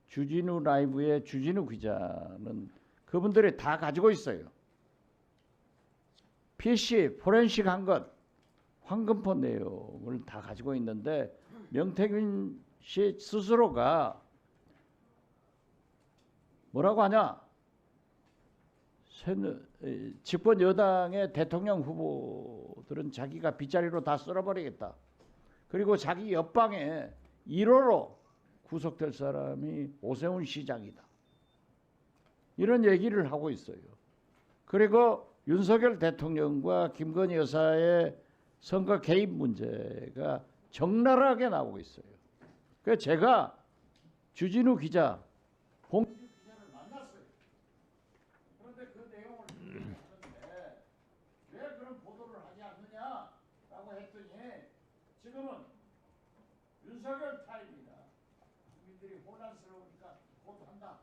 주진우 라이브의 주진우 기자는 그분들이 다 가지고 있어요. PC 포렌식 한 것, 황금폰 내용을 다 가지고 있는데 명태균 씨 스스로가 뭐라고 하냐? 집권 여당의 대통령 후보들은 자기가 빗자리로 다 쓸어버리겠다. 그리고 자기 옆방에 1호로 구속될 사람이 오세훈 시장이다. 이런 얘기를 하고 있어요. 그리고 윤석열 대통령과 김건희 여사의 선거 개입 문제가 적나라하게 나오고 있어요. 그래서 제가 주진우 기자, 봉지욱 기자를 만났어요. 그런데 그 내용을 듣는데 왜 그런 보도를 하지 않느냐라고 했더니 지금은 윤석열 타임이다. 국민들이 혼란스러우니까 곧 한다.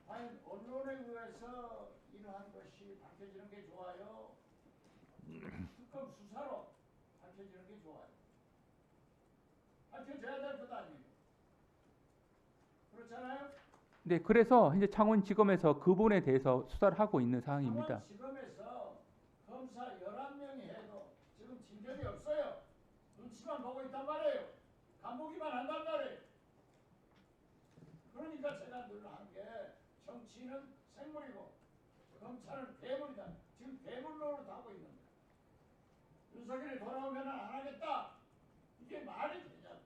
과연 언론에 의해서 이러한 것이 밝혀지는 게 좋아요? 특검 수사로 밝혀지는 게 좋아요? 밝혀져야 될 것 아니에요? 그렇잖아요? 네, 그래서 현재 창원지검에서 그 부분에 대해서 수사를 하고 있는 상황입니다. 창원지검에서 검사 11명이 해도 지금 진전이 없어요. 눈치만 보고 있단 말이에요. 간보기만 한단 말이에요. 그러니까 제가 늘 한 게 정치는 생물이고 검찰은 괴물이다. 지금 괴물 노릇 하고 있는 거야. 윤석열이 돌아오면 안 하겠다. 이게 말이 되냐?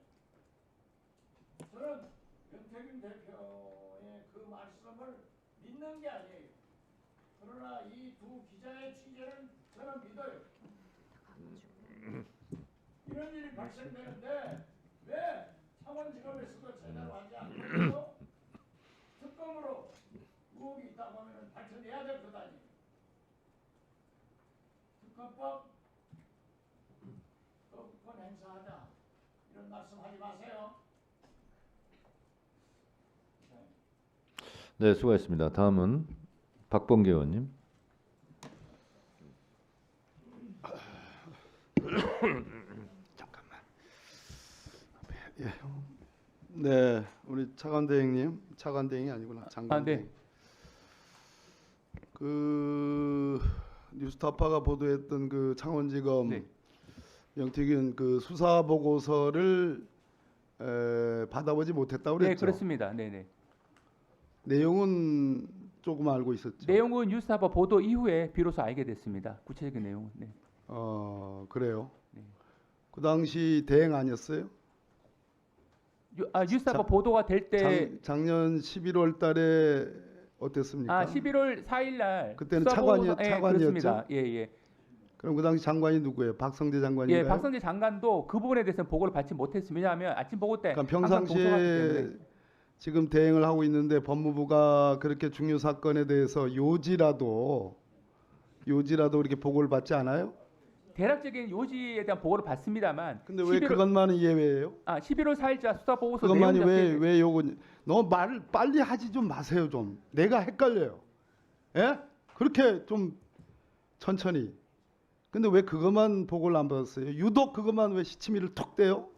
저는 명태균 대표의 그 말씀을 믿는 게 아니에요. 그러나 이 두 기자의 취재는 저는 믿어요. 이런 일이 발생되는데 왜 창원지검에서도 제대로 하지 않고 있고 특검으로 의혹이 있다고 하면 밝혀내야 될 것 아니에요. 특검법 거부권 행사하자 이런 말씀하지 마세요. 네, 수고하셨습니다. 다음은 박범계 의원님. 잠깐만. 예. 네, 우리 차관대행님, 차관대행이 아니구나. 장관대행. 네. 그 뉴스타파가 보도했던 그 창원지검 네. 명태균 그 수사 보고서를 받아보지 못했다고 그랬죠. 네, 그렇습니다. 네, 네. 내용은 조금 알고 있었죠. 내용은 뉴스타파 보도 이후에 비로소 알게 됐습니다. 구체적인 내용은. 네. 그래요. 네. 그 당시 대행 아니었어요? 뉴스타파 보도가 될 때 작년 11월 달에 어땠습니까? 11월 4일 날 그때는 수사보고서- 차관이었죠? 그렇습니다. 예, 예. 그럼 그 당시 장관이 누구예요? 박성재 장관인가요? 예, 박성재 장관도 그 부분에 대해서는 보고를 받지 못했습니다. 왜냐하면 아침 보고 때 그러니까 항상 동석하기 평상시에 때문에. 지금 대행을 하고 있는데 법무부가 그렇게 중요 사건에 대해서 요지라도 이렇게 보고를 받지 않아요? 대략적인 요지에 대한 보고를 받습니다만. 근데 왜 그것만은 예외예요? 11월 4일자 수사 보고서 그것만이 내용 자체에 왜 요거 너무 말을 빨리 하지 좀 마세요 좀. 내가 헷갈려요. 예? 그렇게 좀 천천히. 근데 왜 그것만 보고를 안 받았어요? 유독 그것만 왜 시치미를 톡 떼요?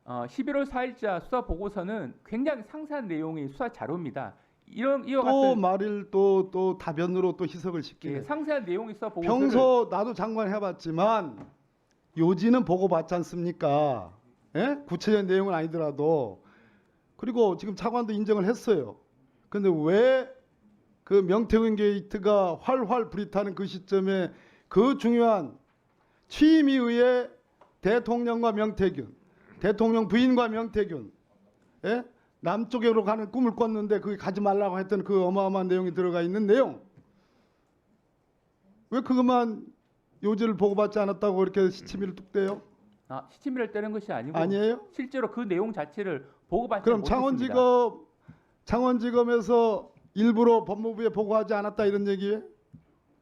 11월 4일자 수사 보고서는 굉장히 상세한 내용의 수사 자료입니다. 이와 또 같은 말을 또 다변으로 또 희석을 시키네. 예, 상세한 내용의 수사 보고서를 평소 나도 장관 해봤지만 요지는 보고 받지 않습니까? 예? 구체적인 내용은 아니더라도. 그리고 지금 차관도 인정을 했어요. 근데 왜 그 명태균 게이트가 활활 불이 타는 그 시점에 그 중요한 취임에 의해 대통령과 명태균, 대통령 부인과 명태균, 예? 남쪽으로 가는 꿈을 꿨는데 거기 가지 말라고 했던 그 어마어마한 내용이 들어가 있는 내용. 왜 그것만 요지를 보고받지 않았다고 이렇게 시치미를 뚝 떼요? 시치미를 떼는 것이 아니고 아니에요? 실제로 그 내용 자체를 보고받지 그럼 못했습니다. 창원지검에서 일부러 법무부에 보고하지 않았다 이런 얘기예요?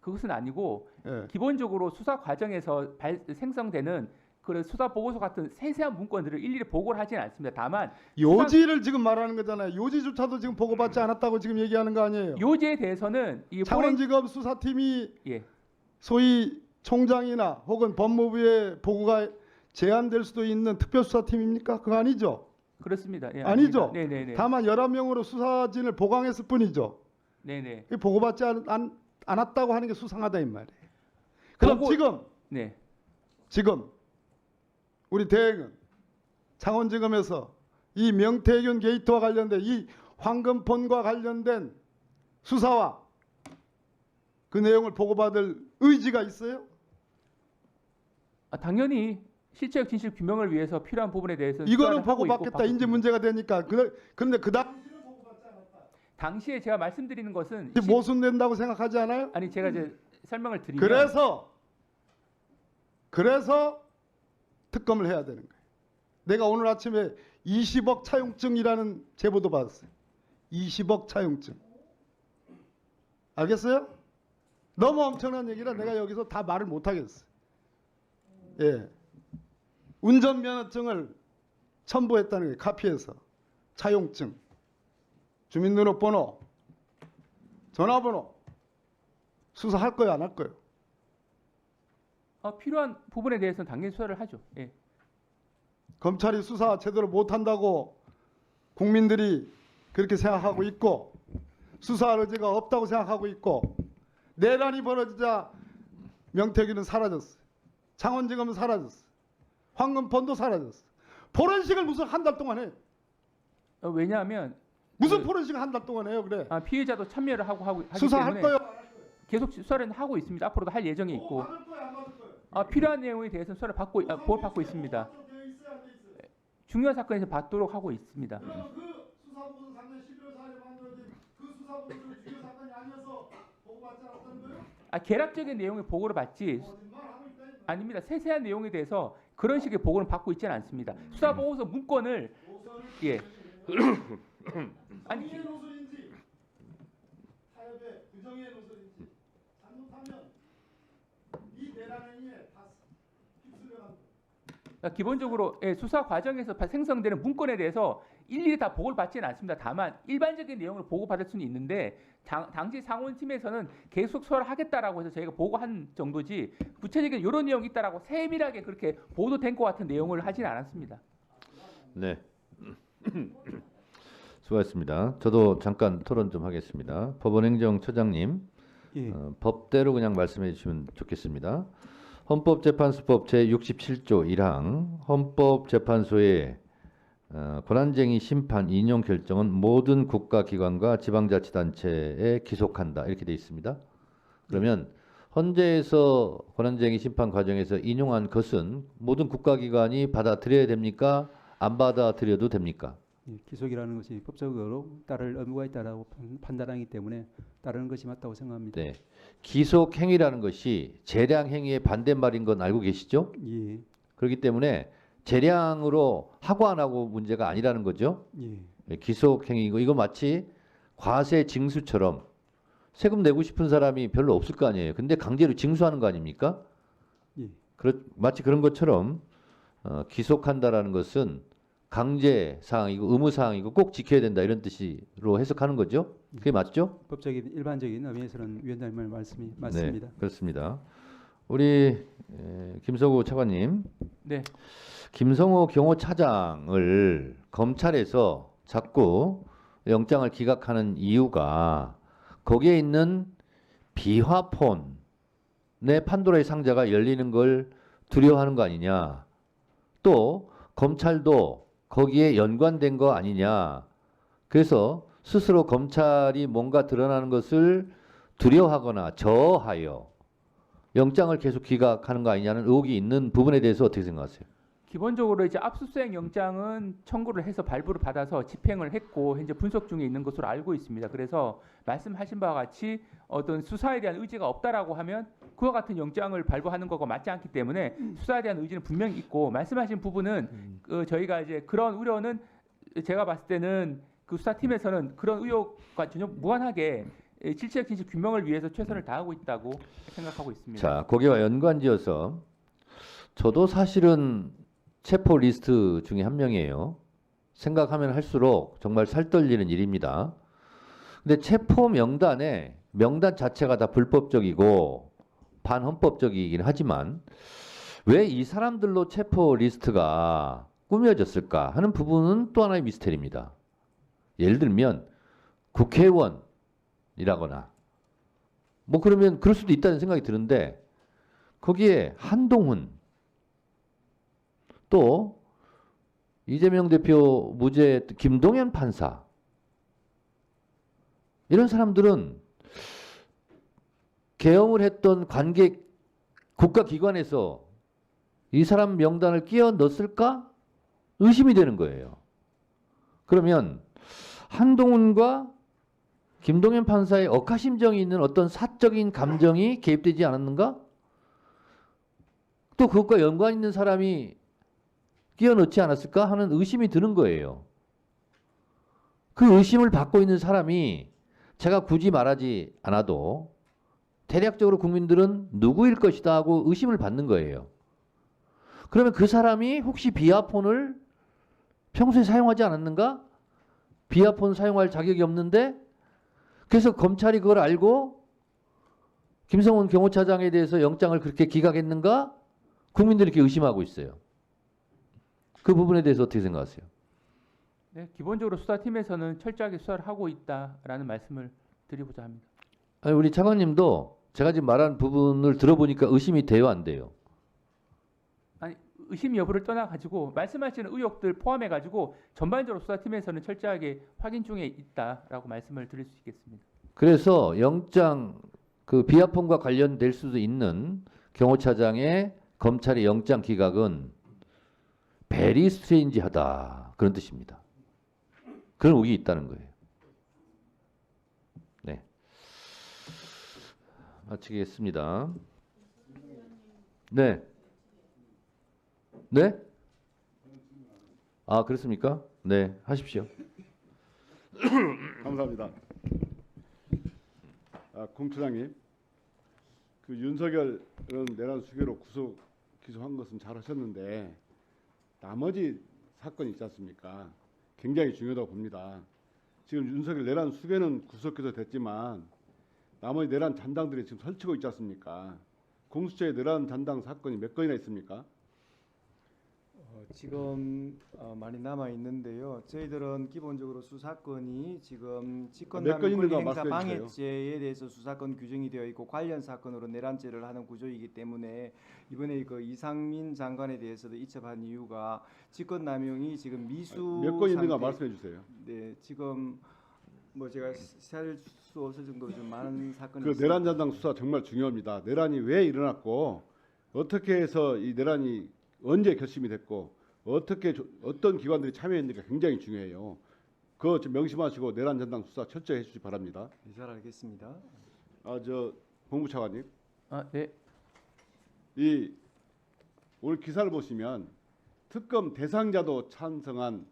그것은 아니고 예. 기본적으로 수사 과정에서 생성되는 그런 수사 보고서 같은 세세한 문건들을 일일이 보고를 하지는 않습니다. 다만 요지를 지금 말하는 거잖아요. 요지조차도 지금 보고받지 않았다고 지금 얘기하는 거 아니에요? 요지에 대해서는 이 창원지검 수사팀이 예. 소위 총장이나 혹은 법무부에 보고가 제한될 수도 있는 특별수사팀입니까? 그거 아니죠? 그렇습니다. 예, 아니죠? 네네네. 다만 11명으로 수사진을 보강했을 뿐이죠. 네네. 보고받지 않았다고 하는 게 수상하다 이 말이에요. 그럼 네. 지금 우리 대행은 창원지검에서 이 명태균 게이트와 관련된 이 황금폰과 관련된 수사와 그 내용을 보고받을 의지가 있어요? 당연히 실체적 진실 규명을 위해서 필요한 부분에 대해서 이거는 보고받겠다. 이제 문제가 되니까. 그런데 그 당시에 제가 말씀드리는 것은 모순된다고 생각하지 않아요? 아니 제가 이제 설명을 드리면 그래서 특검을 해야 되는 거예요. 내가 오늘 아침에 20억 차용증이라는 제보도 받았어요. 20억 차용증. 알겠어요? 너무 엄청난 얘기라 내가 여기서 다 말을 못 하겠어요. 예. 운전면허증을 첨부했다는 거예요. 카피해서. 차용증, 주민등록번호, 전화번호. 수사할 거예요, 안 할 거예요? 필요한 부분에 대해서는 당연히 수사를 하죠. 예. 검찰이 수사 제대로 못한다고 국민들이 그렇게 생각하고 있고 수사할 의지가 없다고 생각하고 있고 내란이 벌어지자 명태균은 사라졌어요. 창원지검은 사라졌어요. 황금폰도 사라졌어요. 포렌식을 무슨 한 달 동안 해? 왜냐하면 무슨 포렌식을 한 달 동안 해요, 그래? 피해자도 참여를 하기 수사할 때문에 거예요? 계속 수사를 하고 있습니다. 앞으로도 할 예정이 있고 필요한 내용에 대해서는 수사를 보호받고 있습니다. 중요한 사건에서 받도록 하고 있습니다. 그럼 그 수사보고서 작년 11월 4일에 만들어진 그 수사보고서는 중요 사건이 아니어서 보고받지 않았다는 거예요? 개략적인 내용의 보고를 받지 아닙니다. 세세한 내용에 대해서 그런 식의 보고는 받고 있지는 않습니다. 수사 보고서 문건을 예. 아니 노선인지 타협의 부정의 노선인지 잘못하면 이 내란 행위에 다 휩쓸려 갑니다. 기본적으로 수사 과정에서 생성되는 문건에 대해서 일일이 다 보고를 받지는 않습니다. 다만 일반적인 내용을 보고받을 수는 있는데 당시 상원팀에서는 계속 수사를 하겠다라고 해서 저희가 보고한 정도지 구체적인 이런 내용이 있다라고 세밀하게 그렇게 보도된 것 같은 내용을 하지는 않았습니다. 네. 수고하셨습니다. 저도 잠깐 토론 좀 하겠습니다. 법원행정처장님, 예. 법대로 그냥 말씀해 주시면 좋겠습니다. 헌법재판소법 제67조 1항 헌법재판소의 권한쟁의 심판 인용 결정은 모든 국가기관과 지방자치단체에 기속한다 이렇게 돼 있습니다. 그러면 헌재에서 권한쟁의 심판 과정에서 인용한 것은 모든 국가기관이 받아들여야 됩니까? 안 받아들여도 됩니까? 예, 기속이라는 것이 법적으로 따를 의무가 있다라고 판단하기 때문에 따르는 것이 맞다고 생각합니다. 네. 기속 행위라는 것이 재량 행위의 반대말인 건 알고 계시죠? 예. 그렇기 때문에 재량으로 하고 안 하고 문제가 아니라는 거죠. 예. 기속 행위고 이거 마치 과세 징수처럼 세금 내고 싶은 사람이 별로 없을 거 아니에요. 근데 강제로 징수하는 거 아닙니까? 예. 마치 그런 것처럼 기속한다라는 것은 강제 사항이고 의무 사항이고 꼭 지켜야 된다 이런 뜻으로 해석하는 거죠. 그게 맞죠? 법적인 일반적인 의미에서는 위원장님 말씀이 맞습니다. 네, 그렇습니다. 우리 김성우 차관님, 네. 김성우 경호차장을 검찰에서 자꾸 영장을 기각하는 이유가 거기에 있는 비화폰의 판도라의 상자가 열리는 걸 두려워하는 거 아니냐. 또 검찰도 거기에 연관된 거 아니냐. 그래서 스스로 검찰이 뭔가 드러나는 것을 두려워하거나 저하여 영장을 계속 기각하는 거 아니냐는 의혹이 있는 부분에 대해서 어떻게 생각하세요? 기본적으로 이제 압수수색 영장은 청구를 해서 발부를 받아서 집행을 했고 현재 분석 중에 있는 것으로 알고 있습니다. 그래서 말씀하신 바와 같이 어떤 수사에 대한 의지가 없다라고 하면 그와 같은 영장을 발부하는 것과 맞지 않기 때문에 수사에 대한 의지는 분명히 있고 말씀하신 부분은 저희가 이제 그런 우려는 제가 봤을 때는 그 수사팀에서는 그런 의혹과 전혀 무관하게 실체적 진실 규명을 위해서 최선을 다하고 있다고 생각하고 있습니다. 자, 거기와 연관지어서 저도 사실은 체포 리스트 중에 한 명이에요. 생각하면 할수록 정말 살떨리는 일입니다. 근데 체포 명단에 명단 자체가 다 불법적이고 반헌법적이긴 하지만 왜 이 사람들로 체포 리스트가 꾸며졌을까 하는 부분은 또 하나의 미스터리입니다. 예를 들면 국회의원이라거나 뭐 그러면 그럴 수도 있다는 생각이 드는데 거기에 한동훈 또 이재명 대표 무죄 김동연 판사 이런 사람들은 계엄을 했던 관계 국가기관에서 이 사람 명단을 끼워 넣었을까 의심이 되는 거예요. 그러면 한동훈과 김동연 판사의 억하심정이 있는 어떤 사적인 감정이 개입되지 않았는가? 또 그것과 연관 있는 사람이 끼워 넣지 않았을까 하는 의심이 드는 거예요. 그 의심을 받고 있는 사람이 제가 굳이 말하지 않아도 대략적으로 국민들은 누구일 것이다 하고 의심을 받는 거예요. 그러면 그 사람이 혹시 비아폰을 평소에 사용하지 않았는가? 비아폰 사용할 자격이 없는데 그래서 검찰이 그걸 알고 김성훈 경호차장에 대해서 영장을 그렇게 기각했는가? 국민들이 이렇게 의심하고 있어요. 그 부분에 대해서 어떻게 생각하세요? 네, 기본적으로 수사팀에서는 철저하게 수사를 하고 있다라는 말씀을 드리고자 합니다. 아니, 우리 차관님도 제가 지금 말한 부분을 들어보니까 의심이 돼요, 안 돼요? 아니 의심 여부를 떠나가지고 말씀하시는 의혹들 포함해가지고 전반적으로 수사팀에서는 철저하게 확인 중에 있다라고 말씀을 드릴 수 있겠습니다. 그래서 영장 그 비아폰과 관련될 수도 있는 경호차장의 검찰의 영장 기각은 베리 스트레인지하다 그런 뜻입니다. 그런 의혹이 있다는 거예요. 네, 마치겠습니다. 네. 네? 아, 그렇습니까? 네, 하십시오. 감사합니다. 공처장님, 그 윤석열은 내란 수괴로 구속 기소한 것은 잘하셨는데 나머지 사건이 있지 않습니까? 굉장히 중요하다고 봅니다. 지금 윤석열 내란 수괴는 구속 기소됐지만 나머지 내란 잔당들이 지금 설치고 있지 않습니까? 공수처의 내란 잔당 사건이 몇 건이나 있습니까? 지금 많이 남아 있는데요. 저희들은 기본적으로 수사건이 지금 몇 직권남용 건인가 권리행사 말씀해 주세요. 방해죄에 대해서 수사건 규정이 되어 있고 관련 사건으로 내란죄를 하는 구조이기 때문에 이번에 그 이상민 장관에 대해서도 이첩한 이유가 직권남용이 지금 미수 몇 건인가 상태- 말씀해 주세요. 네, 지금 뭐 제가 셀 수 없을 정도로 좀 많은 사건이 그 있습니다. 내란 잔당 수사 정말 중요합니다. 내란이 왜 일어났고 어떻게 해서 이 내란이 언제 결심이 됐고 어떻게 어떤 기관들이 참여했는지가 굉장히 중요해요. 그거 좀 명심하시고 내란 잔당 수사 철저히 해주시기 바랍니다. 네, 잘 알겠습니다. 저 본부차관님, 네. 이 오늘 기사를 보시면 특검 대상자도 찬성한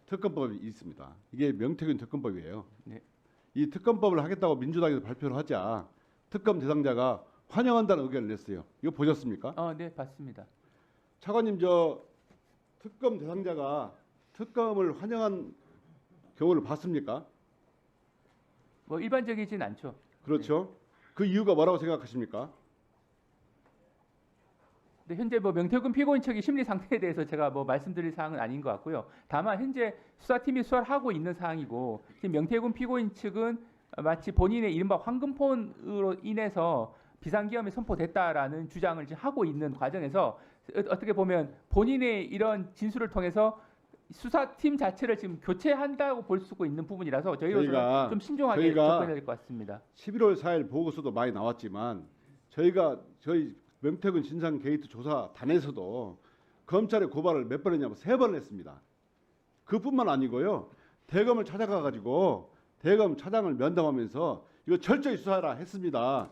특검법이 있습니다. 이게 명태균 특검법이에요. 네. 이 특검법을 하겠다고 민주당에서 발표를 하자 특검 대상자가 환영한다는 의견을 냈어요. 이거 보셨습니까? 네, 봤습니다. 차관님, 저 특검 대상자가 특검을 환영한 경우를 봤습니까? 뭐 일반적이진 않죠. 그렇죠. 그 이유가 뭐라고 생각하십니까? 근데 현재 뭐 명태균 피고인 측의 심리 상태에 대해서 제가 뭐 말씀드릴 사항은 아닌 것 같고요. 다만 현재 수사팀이 수사를 하고 있는 사항이고 지금 명태균 피고인 측은 마치 본인의 이른바 황금폰으로 인해서 비상계엄이 선포됐다라는 주장을 지금 하고 있는 과정에서 어떻게 보면 본인의 이런 진술을 통해서 수사팀 자체를 지금 교체한다고 볼 수가 있는 부분이라서 저희로서는 저희가- 좀 신중하게 저희가 접근해야 될 것 같습니다. 11월 4일 보고서도 많이 나왔지만 저희 명태균 진상 게이트 조사단에서도 검찰의 고발을 몇 번 했냐면 3번 했습니다. 그뿐만 아니고요. 대검을 찾아가 가지고 대검 차장을 면담하면서 이거 철저히 수사하라 했습니다.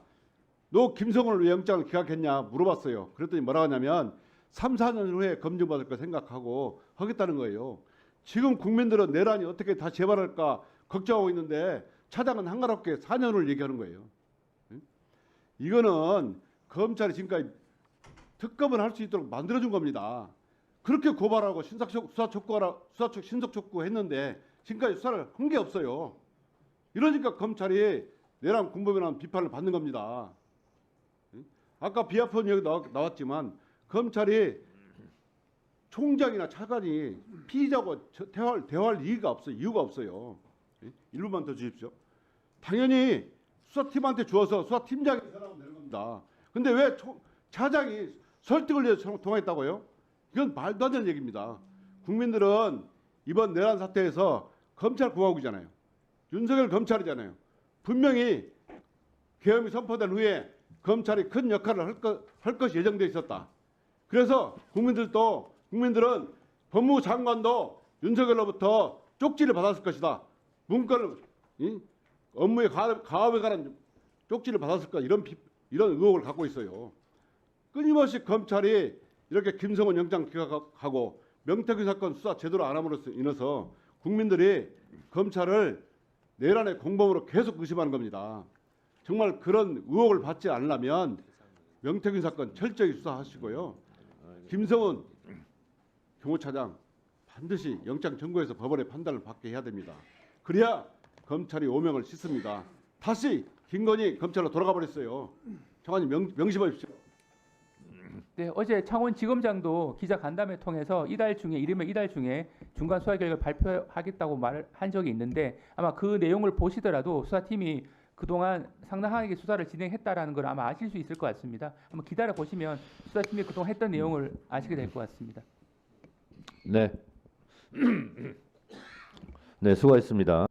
너 김성훈을 왜 영장을 기각했냐 물어봤어요. 그랬더니 뭐라고 하냐면 3, 4년 후에 검증받을 거 생각하고 하겠다는 거예요. 지금 국민들은 내란이 어떻게 다시 재발할까 걱정하고 있는데 차장은 한가롭게 4년을 얘기하는 거예요. 응? 이거는 검찰이 지금까지 특검을 할 수 있도록 만들어준 겁니다. 그렇게 고발하고 신속 촉구했는데 지금까지 수사를 한 게 없어요. 이러니까 검찰이 내란 공범이라는 비판을 받는 겁니다. 아까 비하폰 여기 나왔지만 검찰이 총장이나 차관이 피의자하고 대화할 이유가 없어요. 1분만 더 주십시오. 당연히 수사팀한테 주어서 수사팀장이 전화하면 되는 겁니다. 근데 왜 차장이 설득을 위해서 통화했다고요? 이건 말도 안 되는 얘기입니다. 국민들은 이번 내란 사태에서 검찰 공화국이잖아요. 윤석열 검찰이잖아요. 분명히 계엄이 선포된 후에 검찰이 큰 역할을 할 것이 예정되어 있었다. 그래서 국민들은 법무부 장관도 윤석열로부터 쪽지를 받았을 것이다. 문건을 업무에 가압에 관한 쪽지를 받았을 것 이런 의혹을 갖고 있어요. 끊임없이 검찰이 이렇게 김성훈 영장 기각하고 명태균 사건 수사 제대로 안 함으로써 인해서 국민들이 검찰을 내란의 공범으로 계속 의심하는 겁니다. 정말 그런 의혹을 받지 않으려면 명태균 사건 철저히 수사하시고요. 김성훈 경호차장 반드시 영장 청구해서 법원의 판단을 받게 해야 됩니다. 그래야 검찰이 오명을 씻습니다. 다시 김건희 검찰로 돌아가 버렸어요. 장관님 명심하십시오. 네, 어제 창원지검장도 기자 간담회 통해서 이달 중에 중간 수사 결과를 발표하겠다고 말을 한 적이 있는데 아마 그 내용을 보시더라도 수사팀이 그동안 상당하게 수사를 진행했다라는 걸 아마 아실 수 있을 것 같습니다. 한번 기다려 보시면 수사팀이 그동안 했던 내용을 아시게 될 것 같습니다. 네. 네, 수고하셨습니다.